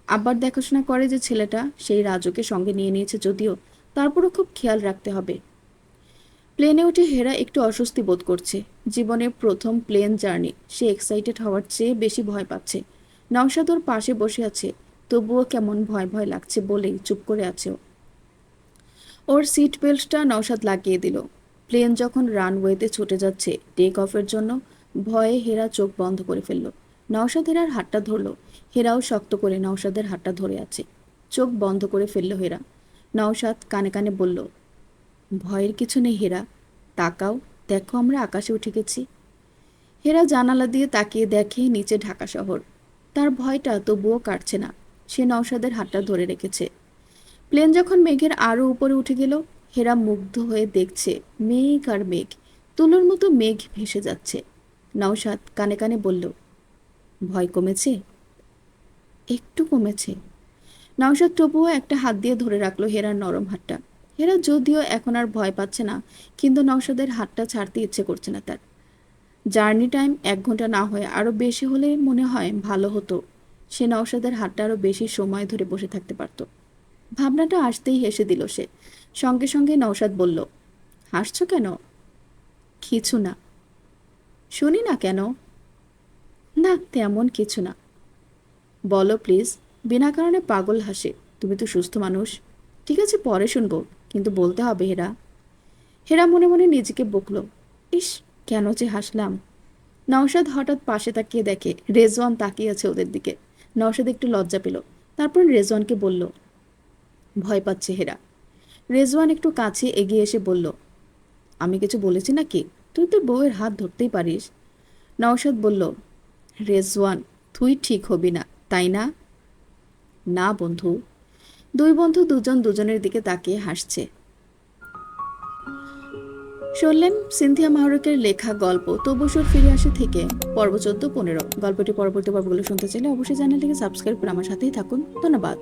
আব্বার দেখাশোনা করে যে ছেলেটা, সেই রাজুকে সঙ্গে নিয়ে নিয়েছে যদিও, তারপরও খুব খেয়াল রাখতে হবে। প্লেনে উঠে হেরা একটু অস্বস্তি বোধ করছে। জীবনের প্রথম প্লেন জার্নি, সে এক্সাইটেড হওয়ার চেয়ে বেশি ভয় পাচ্ছে। নওশাদ ওর পাশে বসে আছে, তবুও কেমন ভয় ভয় লাগছে বলেই চুপ করে আছে ও। ওর সিট বেল্টটা নওশাদ লাগিয়ে দিল। প্লেন যখন রানওয়েতে ছুটে যাচ্ছে টেক অফের জন্য, ভয়ে হেরা চোখ বন্ধ করে ফেলল। নওশাদ হেরার হাতটা ধরল। হেরাও শক্ত করে নওশাদের হাতটা ধরে আছে। চোখ বন্ধ করে ফেলল হেরা। নওশাদ কানে কানে বলল, ভয়ের কিছু নেই হেরা, তাকাও, দেখো আমরা আকাশে উঠে গেছি। হেরা জানালা দিয়ে তাকিয়ে দেখে নিচে ঢাকা শহর। তার ভয়টা তবুও কাটছে না। সে নওশাদের হাতটা ধরে রেখেছে। প্লেন যখন মেঘের আরো উপরে উঠে গেল, হেরা মুগ্ধ হয়ে দেখছে মেঘ আর মেঘ, তুলোর মতো মেঘ ভেসে যাচ্ছে। নওশাদ কানে কানে বলল, ভয় কমেছে? একটু কমেছে। নওশাদ তবুও একটা হাত দিয়ে ধরে রাখলো হেরার নরম হাতটা। হেরা যদিও এখন আর ভয় পাচ্ছে না, কিন্তু নওশাদের হাতটা ছাড়তে ইচ্ছে করছে না তার। জার্নি টাইম 1 ঘন্টা না হয়ে আরো বেশি হলে মনে হয় ভালো হতো। সে নওশাদের হাতটা আরো বেশি সময় ধরে বসে থাকতে পারত। ভাবনাটা আসতেই হেসে দিল সে। সঙ্গে সঙ্গে নওশাদ বলল, হাসছো কেন? কিছু না। শুনি না কেন? না, তেমন কিছু না। বলো প্লিজ। বিনা কারণে পাগল হাসে। তুমি তো সুস্থ মানুষ। ঠিক আছে, পরে শুনবো, কিন্তু বলতে হবে হেরা। হেরা মনে মনে নিজেকে বকল, ইস, কেন যে হাসলাম। নওশাদ হঠাৎ পাশে তাকিয়ে দেখে রেজওয়ান তাকিয়ে আছে ওদের দিকে। নওশাদ একটু লজ্জা পেল। তারপর রেজওয়ানকে বলল, ভয় পাচ্ছে হেরা। রেজওয়ান একটু কাছে এগিয়ে এসে বলল, আমি কিছু বলেছি নাকি? তুই তোর বউয়ের হাত ধরতেই পারিস। নওশাদ বলল, রেজওয়ান, তুই ঠিক হবি না, তাই না? না বন্ধু। দুই বন্ধু দুজন দুজনের দিকে তাকিয়ে হাসছে। শুনলেন সিনথিয়া মাহরুকের লেখা গল্প তবুসুর ফিরে আসে থেকে পর্ব 14-15। গল্পটি পরবর্তী পর্বগুলো শুনতে চাইলে অবশ্যই চ্যানেলটিকে সাবস্ক্রাইব করে আমার সাথেই থাকুন। ধন্যবাদ।